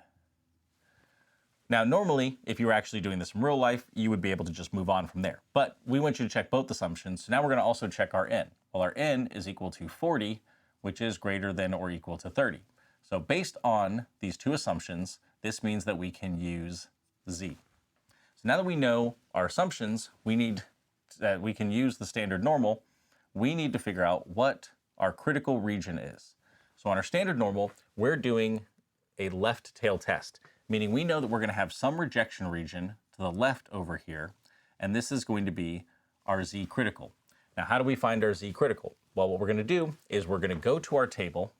[SPEAKER 1] Now, normally, if you were actually doing this in real life, you would be able to just move on from there. But we want you to check both assumptions, so now we're going to also check our n. Well, our n is equal to 40, which is greater than or equal to 30. So based on these two assumptions, this means that we can use z. So now that we know our assumptions, we can use the standard normal. We need to figure out what our critical region is. So on our standard normal, we're doing a left tail test, meaning we know that we're going to have some rejection region to the left over here, and this is going to be our z critical. Now, how do we find our z critical? Well, what we're going to do is we're going to go to our table,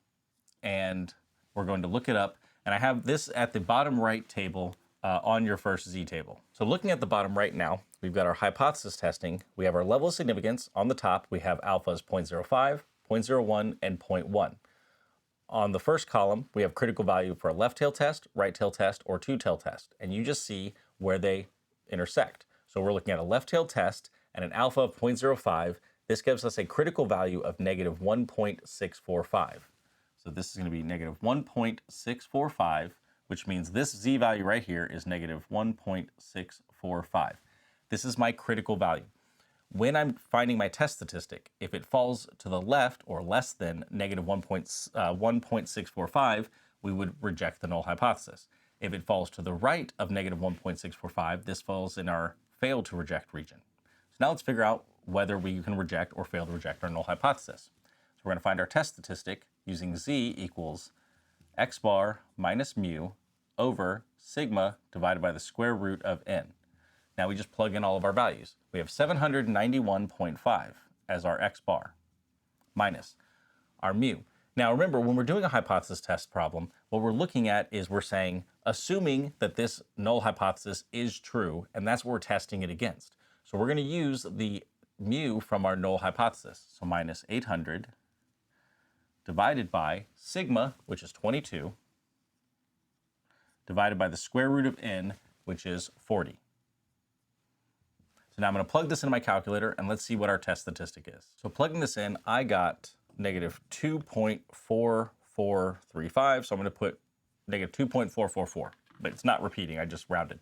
[SPEAKER 1] and we're going to look it up, and I have this at the bottom right table on your first z table. So looking at the bottom right now, we've got our hypothesis testing. We have our level of significance. On the top, we have alphas 0.05, 0.01, and 0.1. On the first column, we have critical value for a left tail test, right tail test, or two tail test, and you just see where they intersect. So we're looking at a left tail test and an alpha of 0.05. This gives us a critical value of negative 1.645. So this is going to be negative 1.645, which means this z value right here is negative 1.645. This is my critical value. When I'm finding my test statistic, if it falls to the left or less than negative 1.645, we would reject the null hypothesis. If it falls to the right of negative 1.645, this falls in our fail to reject region. So now let's figure out whether we can reject or fail to reject our null hypothesis. So we're going to find our test statistic using z equals x bar minus mu over sigma divided by the square root of n. Now we just plug in all of our values. We have 791.5 as our x bar minus our mu. Now remember, when we're doing a hypothesis test problem, what we're looking at is we're saying, assuming that this null hypothesis is true, and that's what we're testing it against. So we're going to use the mu from our null hypothesis. So minus 800 divided by sigma, which is 22, divided by the square root of n, which is 40. So now I'm going to plug this into my calculator, and let's see what our test statistic is. So plugging this in, I got negative 2.4435, so I'm going to put negative 2.444, but it's not repeating, I just rounded.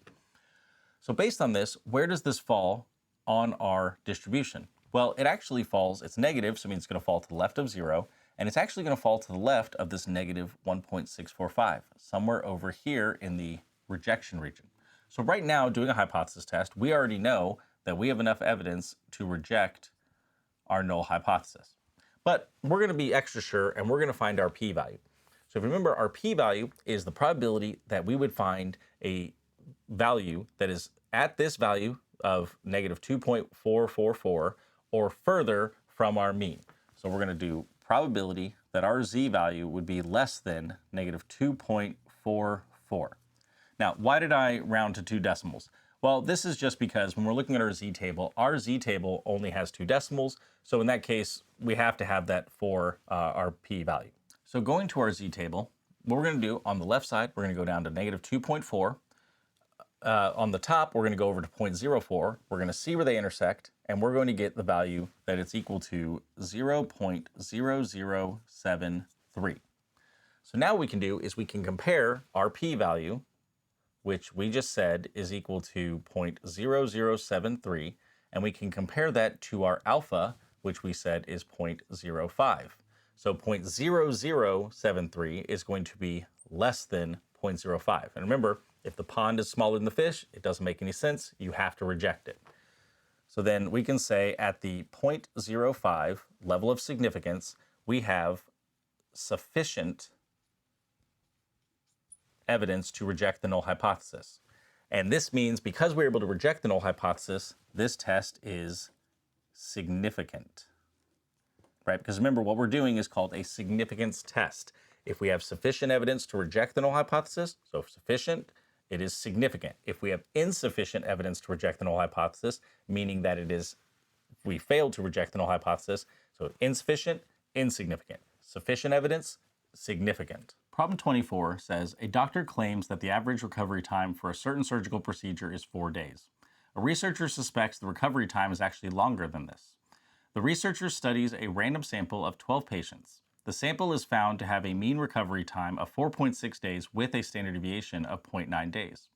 [SPEAKER 1] So based on this, where does this fall on our distribution? Well, it actually falls, it's negative, so it means it's going to fall to the left of 0, and it's actually going to fall to the left of this negative 1.645, somewhere over here in the rejection region. So right now, doing a hypothesis test, we already know that we have enough evidence to reject our null hypothesis. But we're going to be extra sure, and we're going to find our p-value. So if you remember, our p-value is the probability that we would find a value that is at this value, of negative 2.444 or further from our mean. So we're going to do probability that our z value would be less than negative 2.44. Now, why did I round to 2 decimals? Well, this is just because when we're looking at our z-table only has 2 decimals. So in that case, we have to have that for our p-value. So going to our z-table, what we're going to do on the left side, we're going to go down to negative 2.4. On the top, we're going to go over to 0.04. We're going to see where they intersect, and we're going to get the value that it's equal to 0.0073. So now what we can do is we can compare our p-value, which we just said is equal to 0.0073, and we can compare that to our alpha, which we said is 0.05. So 0.0073 is going to be less than 0.05. And remember, if the pond is smaller than the fish, it doesn't make any sense. You have to reject it. So then we can say at the 0.05 level of significance, we have sufficient evidence to reject the null hypothesis. And this means because we're able to reject the null hypothesis, this test is significant, right? Because remember, what we're doing is called a significance test. If we have sufficient evidence to reject the null hypothesis, so sufficient, it is significant. If we have insufficient evidence to reject the null hypothesis, meaning that we failed to reject the null hypothesis, so insufficient, insignificant. Sufficient evidence, significant. Problem 24 says, a doctor claims that the average recovery time for a certain surgical procedure is 4 days. A researcher suspects the recovery time is actually longer than this. The researcher studies a random sample of 12 patients. The sample is found to have a mean recovery time of 4.6 days with a standard deviation of 0.9 days.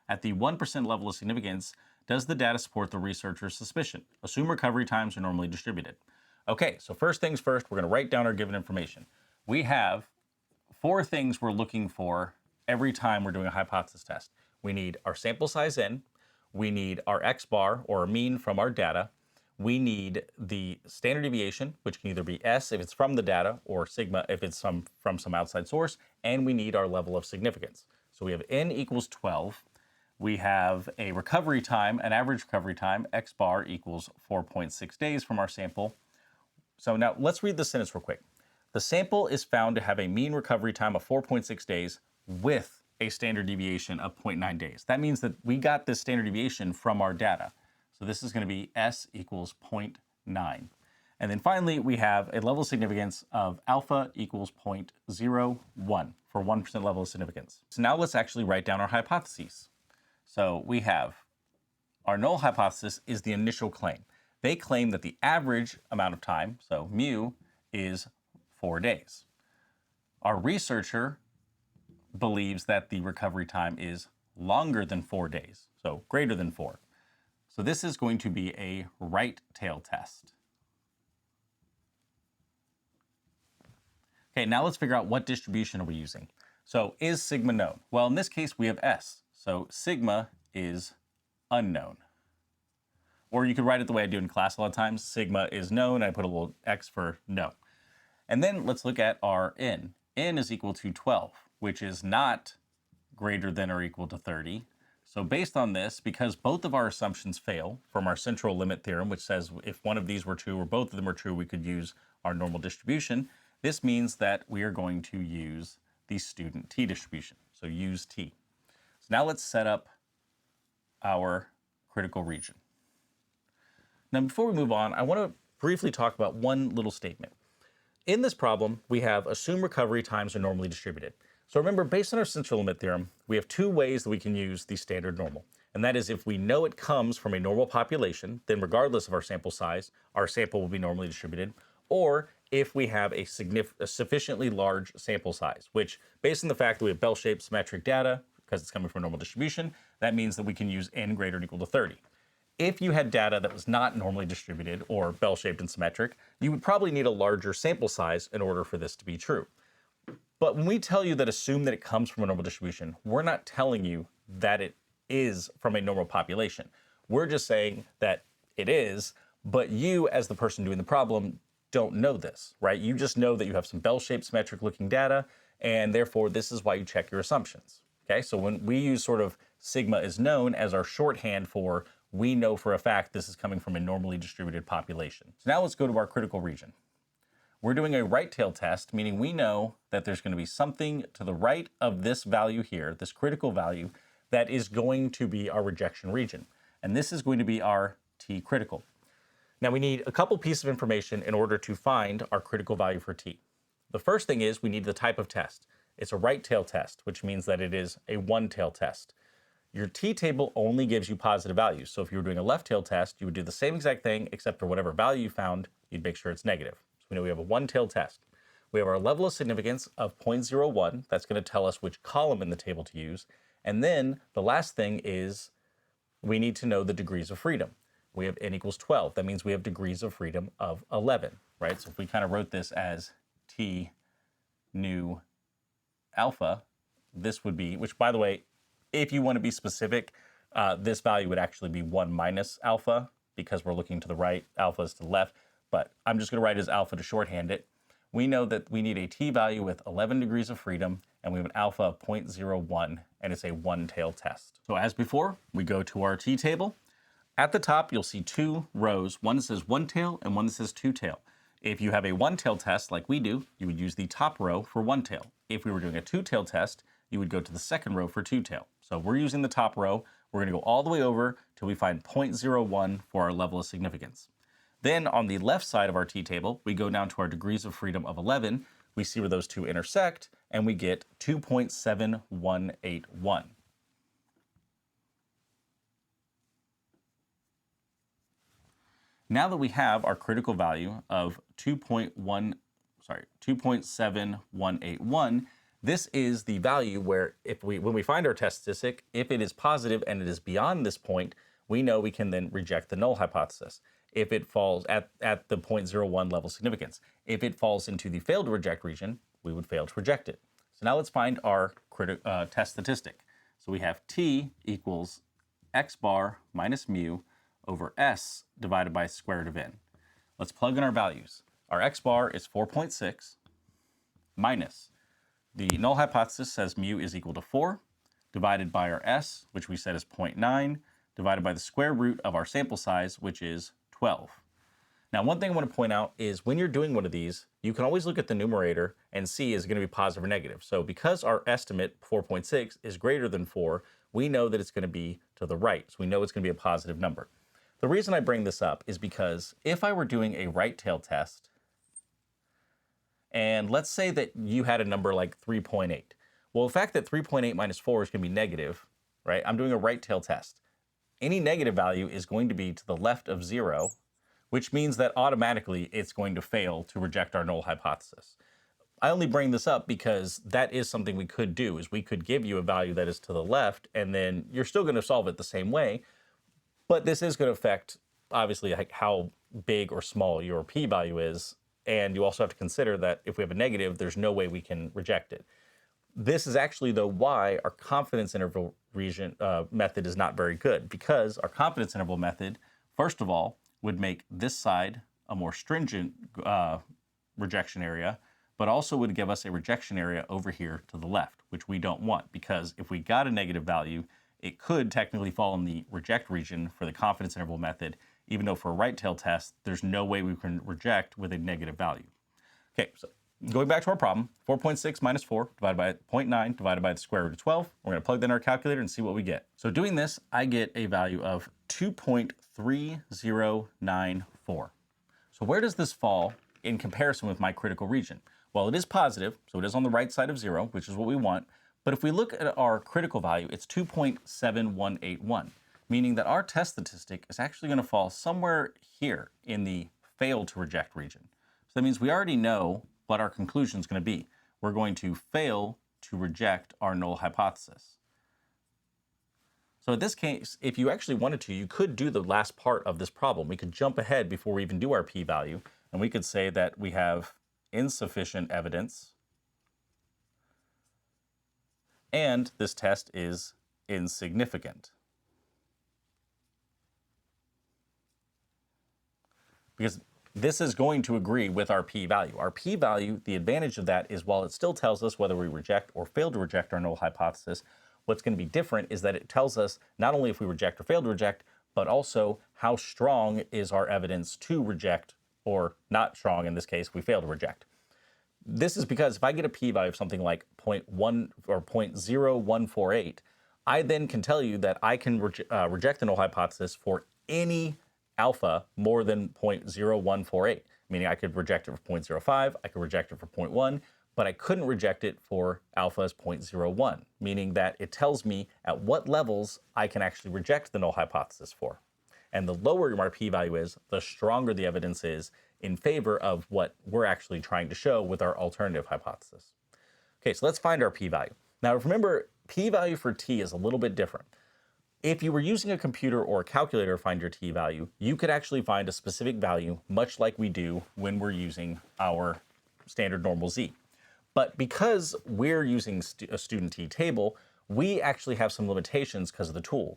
[SPEAKER 1] At the 1% level of significance, does the data support the researcher's suspicion? Assume recovery times are normally distributed. Okay, so first things first, we're going to write down our given information. We have 4 things we're looking for every time we're doing a hypothesis test. We need our sample size n, we need our x bar or our mean from our data, we need the standard deviation, which can either be s if it's from the data or sigma if it's from some outside source, and we need our level of significance. So we have n equals 12. We have a recovery time, an average recovery time, x bar equals 4.6 days from our sample. So now let's read the sentence real quick. The sample is found to have a mean recovery time of 4.6 days with a standard deviation of 0.9 days. That means that we got this standard deviation from our data. So this is going to be s equals 0.9. And then finally, we have a level of significance of alpha equals 0.01 for 1% level of significance. So now let's actually write down our hypotheses. So we have our null hypothesis is the initial claim. They claim that the average amount of time, so mu, is 4 days. Our researcher believes that the recovery time is longer than 4 days, so greater than 4. So this is going to be a right tail test. Okay, now let's figure out what distribution are we using. So is sigma known? Well, in this case, we have s. So sigma is unknown. Or you could write it the way I do in class a lot of times. Sigma is known. I put a little x for no. And then let's look at our n. N is equal to 12, which is not greater than or equal to 30. So based on this, because both of our assumptions fail from our central limit theorem, which says if one of these were true or both of them were true, we could use our normal distribution. This means that we are going to use the student t distribution. So use t. So now let's set up our critical region. Now, before we move on, I want to briefly talk about one little statement. In this problem, we have assume recovery times are normally distributed. So remember, based on our central limit theorem, we have 2 ways that we can use the standard normal. And that is if we know it comes from a normal population, then regardless of our sample size, our sample will be normally distributed. Or if we have a sufficiently large sample size, which based on the fact that we have bell-shaped symmetric data, because it's coming from a normal distribution, that means that we can use n greater than or equal to 30. If you had data that was not normally distributed or bell-shaped and symmetric, you would probably need a larger sample size in order for this to be true. But when we tell you that assume that it comes from a normal distribution, we're not telling you that it is from a normal population. We're just saying that it is, but you as the person doing the problem don't know this, right? You just know that you have some bell-shaped symmetric looking data, and therefore this is why you check your assumptions. Okay, so when we use sort of sigma is known as our shorthand for we know for a fact this is coming from a normally distributed population. So now let's go to our critical region. We're doing a right tail test, meaning we know that there's going to be something to the right of this value here, this critical value, that is going to be our rejection region. And this is going to be our t critical. Now we need a couple pieces of information in order to find our critical value for t. The first thing is we need the type of test. It's a right tail test, which means that it is a one tail test. Your t-table only gives you positive values. So if you were doing a left tail test, you would do the same exact thing, except for whatever value you found, you'd make sure it's negative. So we know we have a one tail test. We have our level of significance of 0.01. That's going to tell us which column in the table to use. And then the last thing is we need to know the degrees of freedom. We have n equals 12. That means we have degrees of freedom of 11, right? So if we kind of wrote this as t nu alpha, this would be, which by the way, if you want to be specific, this value would actually be 1 minus alpha because we're looking to the right, alpha is to the left, but I'm just going to write as alpha to shorthand it. We know that we need a t value with 11 degrees of freedom, and we have an alpha of 0.01, and it's a one-tail test. So as before, we go to our t-table. At the top, you'll see two rows, one that says one tail and one that says two tail. If you have a one tail test like we do, you would use the top row for one tail. If we were doing a two tail test, you would go to the second row for two tail. So we're using the top row. We're going to go all the way over till we find 0.01 for our level of significance. Then on the left side of our t-table, we go down to our degrees of freedom of 11. We see where those two intersect, and we get 2.7181. Now that we have our critical value of 2.7181, this is the value where when we find our test statistic, if it is positive and it is beyond this point, we know we can then reject the null hypothesis. If it falls at the 0.01 level significance. If it falls into the failed to reject region, we would fail to reject it. So now let's find our test statistic. So we have t equals x bar minus mu over s divided by square root of n. Let's plug in our values. Our x bar is 4.6 minus the null hypothesis says mu is equal to 4 divided by our s, which we said is 0.9, divided by the square root of our sample size, which is 12. Now, one thing I want to point out is when you're doing one of these, you can always look at the numerator and see is it going to be positive or negative. So because our estimate, 4.6, is greater than 4, we know that it's going to be to the right. So we know it's going to be a positive number. The reason I bring this up is because if I were doing a right tail test, and let's say that you had a number like 3.8. Well, the fact that 3.8 minus 4 is going to be negative, right? I'm doing a right tail test. Any negative value is going to be to the left of 0, which means that automatically it's going to fail to reject our null hypothesis. I only bring this up because that is something we could do, is we could give you a value that is to the left, and then you're still going to solve it the same way. But this is going to affect, obviously, like how big or small your p-value is. And you also have to consider that if we have a negative, there's no way we can reject it. This is actually, though, why our confidence interval method is not very good. Because our confidence interval method, first of all, would make this side a more stringent rejection area, but also would give us a rejection area over here to the left, which we don't want. Because if we got a negative value, it could technically fall in the reject region for the confidence interval method, even though for a right tail test, there's no way we can reject with a negative value. Okay, so going back to our problem, 4.6 minus 4 divided by 0.9 divided by the square root of 12. We're going to plug that in our calculator and see what we get. So doing this, I get a value of 2.3094. So where does this fall in comparison with my critical region? Well, it is positive, so it is on the right side of 0, which is what we want. But if we look at our critical value, it's 2.7181, meaning that our test statistic is actually going to fall somewhere here in the fail to reject region. So that means we already know what our conclusion is going to be. We're going to fail to reject our null hypothesis. So in this case, if you actually wanted to, you could do the last part of this problem. We could jump ahead before we even do our p-value, and we could say that we have insufficient evidence and this test is insignificant. Because this is going to agree with our p-value. Our p-value, the advantage of that is while it still tells us whether we reject or fail to reject our null hypothesis, what's going to be different is that it tells us not only if we reject or fail to reject, but also how strong is our evidence to reject, or not strong in this case, we fail to reject. This is because if I get a p-value of something like 0.1 or 0.0148, I then can tell you that I can reject the null hypothesis for any alpha more than 0.0148, meaning I could reject it for 0.05, I could reject it for 0.1, but I couldn't reject it for alpha as 0.01, meaning that it tells me at what levels I can actually reject the null hypothesis for. And the lower my p-value is, the stronger the evidence is in favor of what we're actually trying to show with our alternative hypothesis. Okay, so let's find our p-value. Now remember, p-value for t is a little bit different. If you were using a computer or a calculator to find your t-value, you could actually find a specific value, much like we do when we're using our standard normal z. But because we're using a student t table, we actually have some limitations because of the tool.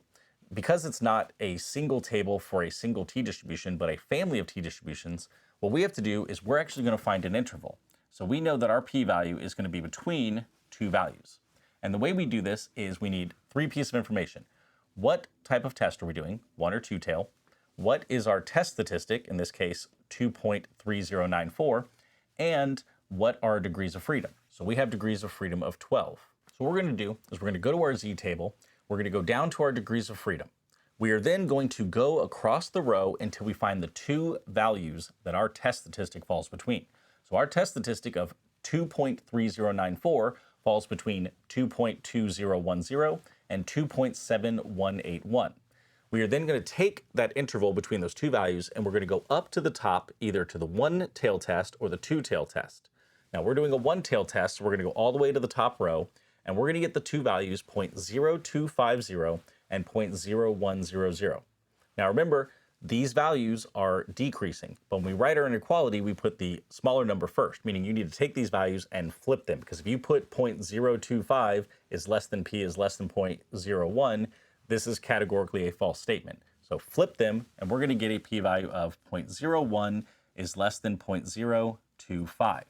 [SPEAKER 1] Because it's not a single table for a single t distribution, but a family of t distributions, what we have to do is we're actually going to find an interval. So we know that our p-value is going to be between two values. And the way we do this is we need three pieces of information. What type of test are we doing, one or two tail? What is our test statistic, in this case 2.3094, and what are our degrees of freedom? So we have degrees of freedom of 12. So what we're going to do is we're going to go to our z table, we're going to go down to our degrees of freedom. We are then going to go across the row until we find the two values that our test statistic falls between. So our test statistic of 2.3094 falls between 2.2010 and 2.7181. We are then going to take that interval between those two values and we're going to go up to the top, either to the one-tail test or the two-tail test. Now we're doing a one-tail test, so we're going to go all the way to the top row, and we're going to get the two values 0.0250 and 0.0100. Now remember, these values are decreasing, but when we write our inequality, we put the smaller number first, meaning you need to take these values and flip them, because if you put 0.025 is less than p is less than 0.01, this is categorically a false statement. So flip them, and we're going to get a p-value of 0.01 is less than 0.025.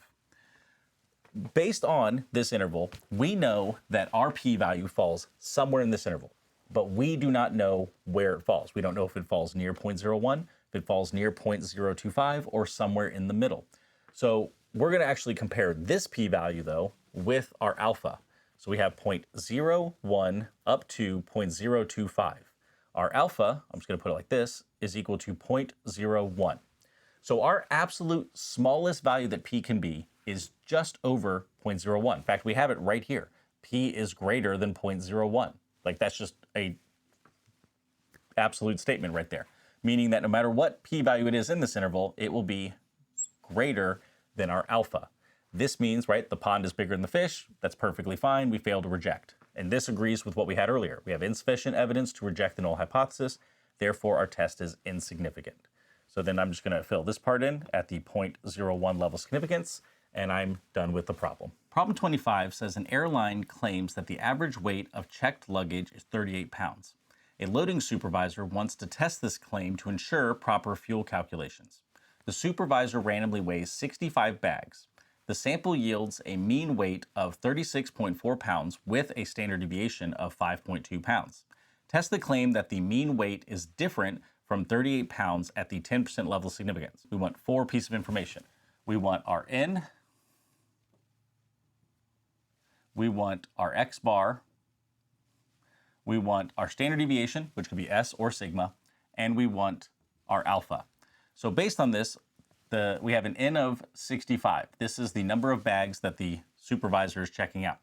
[SPEAKER 1] Based on this interval, we know that our p-value falls somewhere in this interval, but we do not know where it falls. We don't know if it falls near 0.01, if it falls near 0.025, or somewhere in the middle. So we're going to actually compare this p-value, though, with our alpha. So we have 0.01 up to 0.025. Our alpha, I'm just going to put it like this, is equal to 0.01. So our absolute smallest value that p can be is just over 0.01. In fact, we have it right here. P is greater than 0.01. Like, that's just a absolute statement right there, meaning that no matter what p-value it is in this interval, it will be greater than our alpha. This means, right, the pond is bigger than the fish. That's perfectly fine. We fail to reject. And this agrees with what we had earlier. We have insufficient evidence to reject the null hypothesis. Therefore, our test is insignificant. So then I'm just going to fill this part in at the 0.01 level significance, and I'm done with the problem. Problem 25 says an airline claims that the average weight of checked luggage is 38 pounds. A loading supervisor wants to test this claim to ensure proper fuel calculations. The supervisor randomly weighs 65 bags. The sample yields a mean weight of 36.4 pounds with a standard deviation of 5.2 pounds. Test the claim that the mean weight is different from 38 pounds at the 10% level of significance. We want four pieces of information. We want our n, we want our x bar, we want our standard deviation, which could be s or sigma, and we want our alpha. So based on this, we have an n of 65. This is the number of bags that the supervisor is checking out.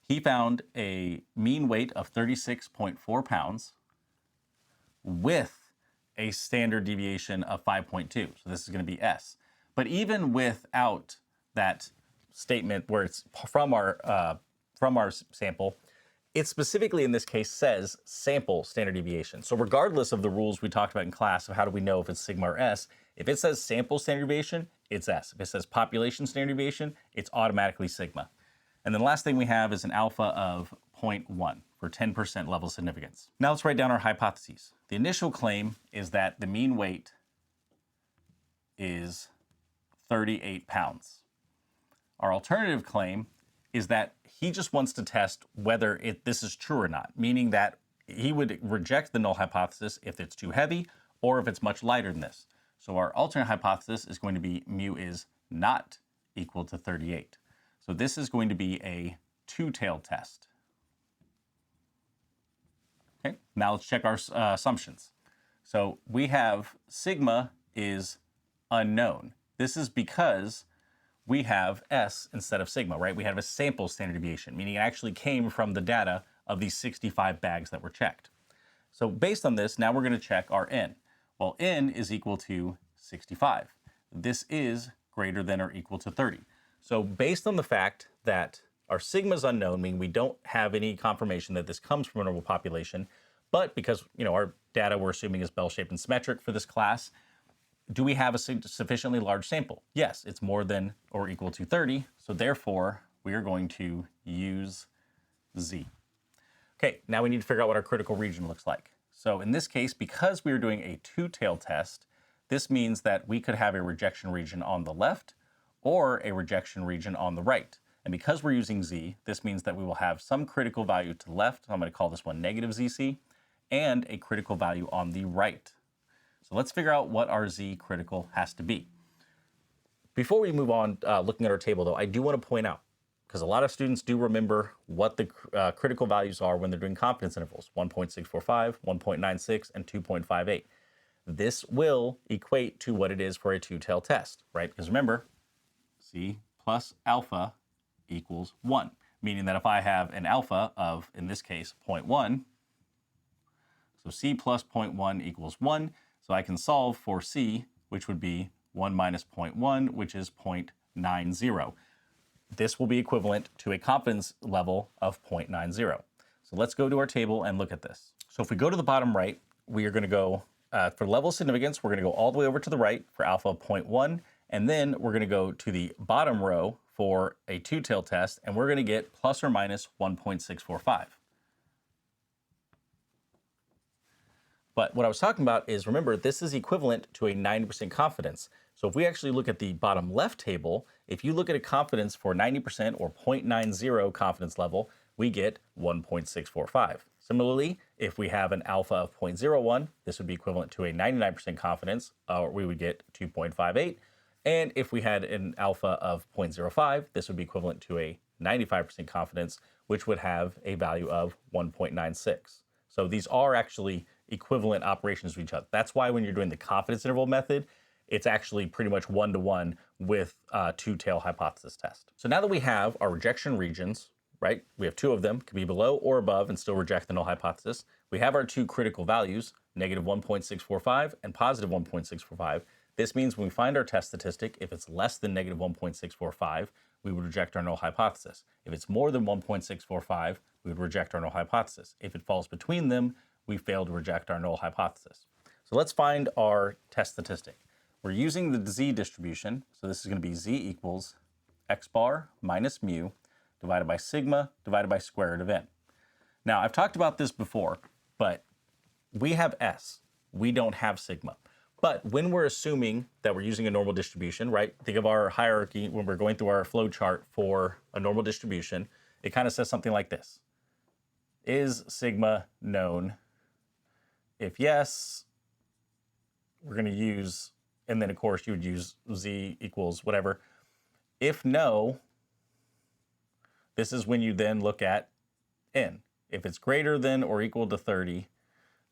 [SPEAKER 1] He found a mean weight of 36.4 pounds with a standard deviation of 5.2. So this is going to be S. But even without that statement where it's from our sample, it specifically in this case says sample standard deviation. So regardless of the rules we talked about in class of how do we know if it's sigma or S, if it says sample standard deviation, it's S. If it says population standard deviation, it's automatically sigma. And then the last thing we have is an alpha of 0.1 for 10% level significance. Now let's write down our hypotheses. The initial claim is that the mean weight is 38 pounds. Our alternative claim is that he just wants to test whether this is true or not, meaning that he would reject the null hypothesis if it's too heavy or if it's much lighter than this. So our alternate hypothesis is going to be mu is not equal to 38. So this is going to be a two-tailed test. Okay, now let's check our assumptions. So we have sigma is unknown. This is because we have S instead of sigma, right? We have a sample standard deviation, meaning it actually came from the data of these 65 bags that were checked. So based on this, now we're going to check our N. Well, N is equal to 65. This is greater than or equal to 30. So based on the fact that our sigma is unknown, meaning we don't have any confirmation that this comes from a normal population, but because our data we're assuming is bell-shaped and symmetric for this class, do we have a sufficiently large sample? Yes, it's more than or equal to 30, so therefore we are going to use Z. Okay, now we need to figure out what our critical region looks like. So in this case, because we are doing a two-tailed test, this means that we could have a rejection region on the left or a rejection region on the right. And because we're using Z, this means that we will have some critical value to the left, I'm going to call this one negative ZC, and a critical value on the right. So let's figure out what our Z critical has to be. Before we move on looking at our table though, I do want to point out, because a lot of students do remember what the critical values are when they're doing confidence intervals, 1.645, 1.96, and 2.58. This will equate to what it is for a two-tailed test, right? Because remember, C plus alpha equals 1, meaning that if I have an alpha of, in this case, 0.1, so C plus 0.1 equals 1, so I can solve for C, which would be 1 minus 0.1, which is 0.90. This will be equivalent to a confidence level of 0.90. So let's go to our table and look at this. So if we go to the bottom right, we are going to go, for level of significance, we're going to go all the way over to the right for alpha of 0.1, and then we're going to go to the bottom row for a two-tailed test, and we're going to get plus or minus 1.645. But what I was talking about is, remember, this is equivalent to a 90% confidence. So if we actually look at the bottom left table, if you look at a confidence for 90% or 0.90 confidence level, we get 1.645. Similarly, if we have an alpha of 0.01, this would be equivalent to a 99% confidence, or we would get 2.58. And if we had an alpha of 0.05, this would be equivalent to a 95% confidence, which would have a value of 1.96. So these are actually equivalent operations to each other. That's why when you're doing the confidence interval method, it's actually pretty much one-to-one with two-tail hypothesis test. So now that we have our rejection regions, right? We have two of them, could be below or above and still reject the null hypothesis. We have our two critical values, negative 1.645 and positive 1.645. This means when we find our test statistic, if it's less than negative 1.645, we would reject our null hypothesis. If it's more than 1.645, we would reject our null hypothesis. If it falls between them, we fail to reject our null hypothesis. So let's find our test statistic. We're using the Z distribution, so this is going to be Z equals x bar minus mu divided by sigma divided by square root of n. Now, I've talked about this before, but we have S. We don't have sigma. But when we're assuming that we're using a normal distribution, right? Think of our hierarchy when we're going through our flow chart for a normal distribution. It kind of says something like this. Is sigma known? If yes, we're going to use, and then of course you would use Z equals whatever. If no, this is when you then look at N. If it's greater than or equal to 30,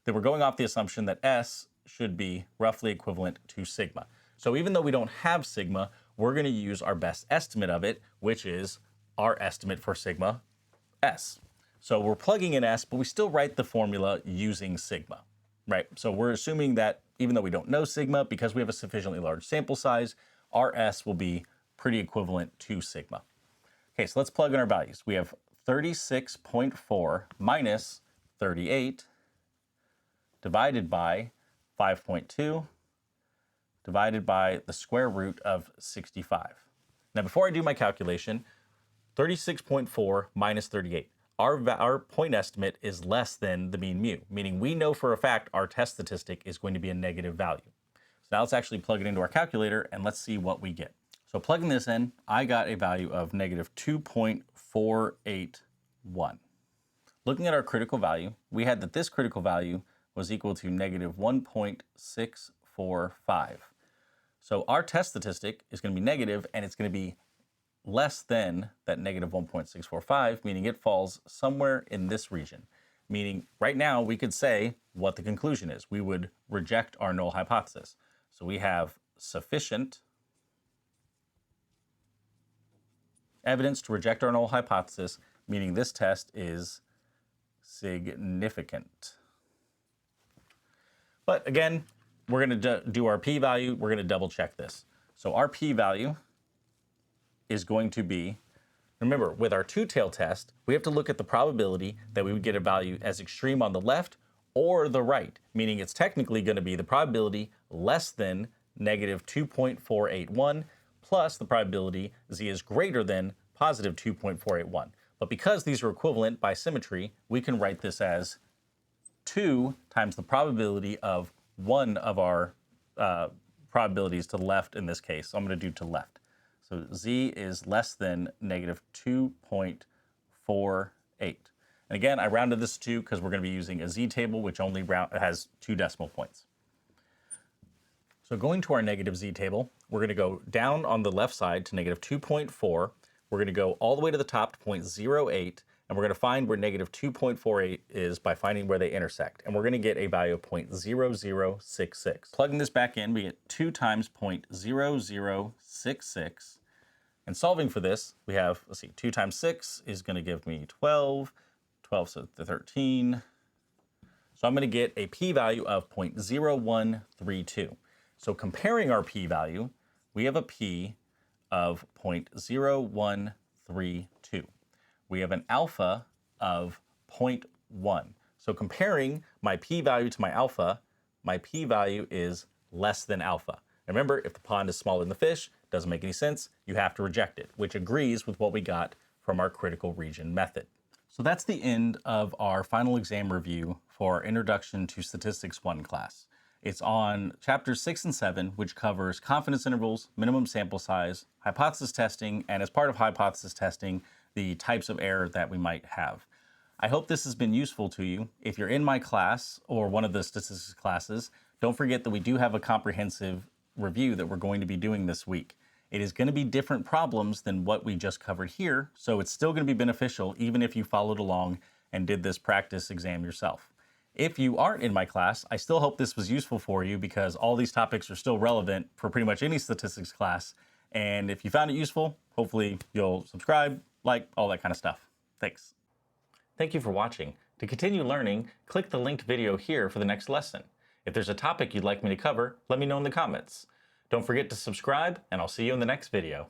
[SPEAKER 1] then we're going off the assumption that S should be roughly equivalent to sigma. So even though we don't have sigma, we're going to use our best estimate of it, which is our estimate for sigma, S. So we're plugging in S, but we still write the formula using sigma, right? So we're assuming that even though we don't know sigma, because we have a sufficiently large sample size, our S will be pretty equivalent to sigma. Okay, so let's plug in our values. We have 36.4 minus 38 divided by 5.2 divided by the square root of 65. Now, before I do my calculation, 36.4 minus 38. Our point estimate is less than the mean mu, meaning we know for a fact our test statistic is going to be a negative value. So now let's actually plug it into our calculator and let's see what we get. So plugging this in, I got a value of negative 2.481. Looking at our critical value, we had that this critical value was equal to negative 1.645. So our test statistic is going to be negative, and it's going to be less than that negative 1.645, meaning it falls somewhere in this region. Meaning right now we could say what the conclusion is. We would reject our null hypothesis. So we have sufficient evidence to reject our null hypothesis, meaning this test is significant. But again, we're going to do our p-value. We're going to double check this. So our p-value is going to be, remember, with our two-tail test, we have to look at the probability that we would get a value as extreme on the left or the right, meaning it's technically going to be the probability less than negative 2.481 plus the probability z is greater than positive 2.481. But because these are equivalent by symmetry, we can write this as 2 times the probability of one of our probabilities to the left in this case. So I'm going to do to left. So z is less than negative 2.48. And again, I rounded this to 2 because we're going to be using a z table, which only has 2 decimal points. So going to our negative z table, we're going to go down on the left side to negative 2.4. We're going to go all the way to the top to 0.08, and we're going to find where negative 2.48 is by finding where they intersect. And we're going to get a value of 0.0066. Plugging this back in, we get 2 times 0.0066. And solving for this, we have, let's see, 2 times 6 is going to give me 12. 12, so 13. So I'm going to get a p-value of 0.0132. So comparing our p-value, we have a p of 0.0132. We have an alpha of 0.1. So comparing my p-value to my alpha, my p-value is less than alpha. Remember, if the pond is smaller than the fish, doesn't make any sense, you have to reject it, which agrees with what we got from our critical region method. So that's the end of our final exam review for our Introduction to Statistics 1 class. It's on chapters 6 and 7, which covers confidence intervals, minimum sample size, hypothesis testing, and as part of hypothesis testing, the types of error that we might have. I hope this has been useful to you. If you're in my class or one of the statistics classes, don't forget that we do have a comprehensive review that we're going to be doing this week. It is going to be different problems than what we just covered here, so it's still going to be beneficial even if you followed along and did this practice exam yourself. If you aren't in my class, I still hope this was useful for you because all these topics are still relevant for pretty much any statistics class. And if you found it useful, hopefully you'll subscribe, like, all that kind of stuff. Thanks. Thank you for watching. To continue learning, click the linked video here for the next lesson. If there's a topic you'd like me to cover, let me know in the comments. Don't forget to subscribe, and I'll see you in the next video.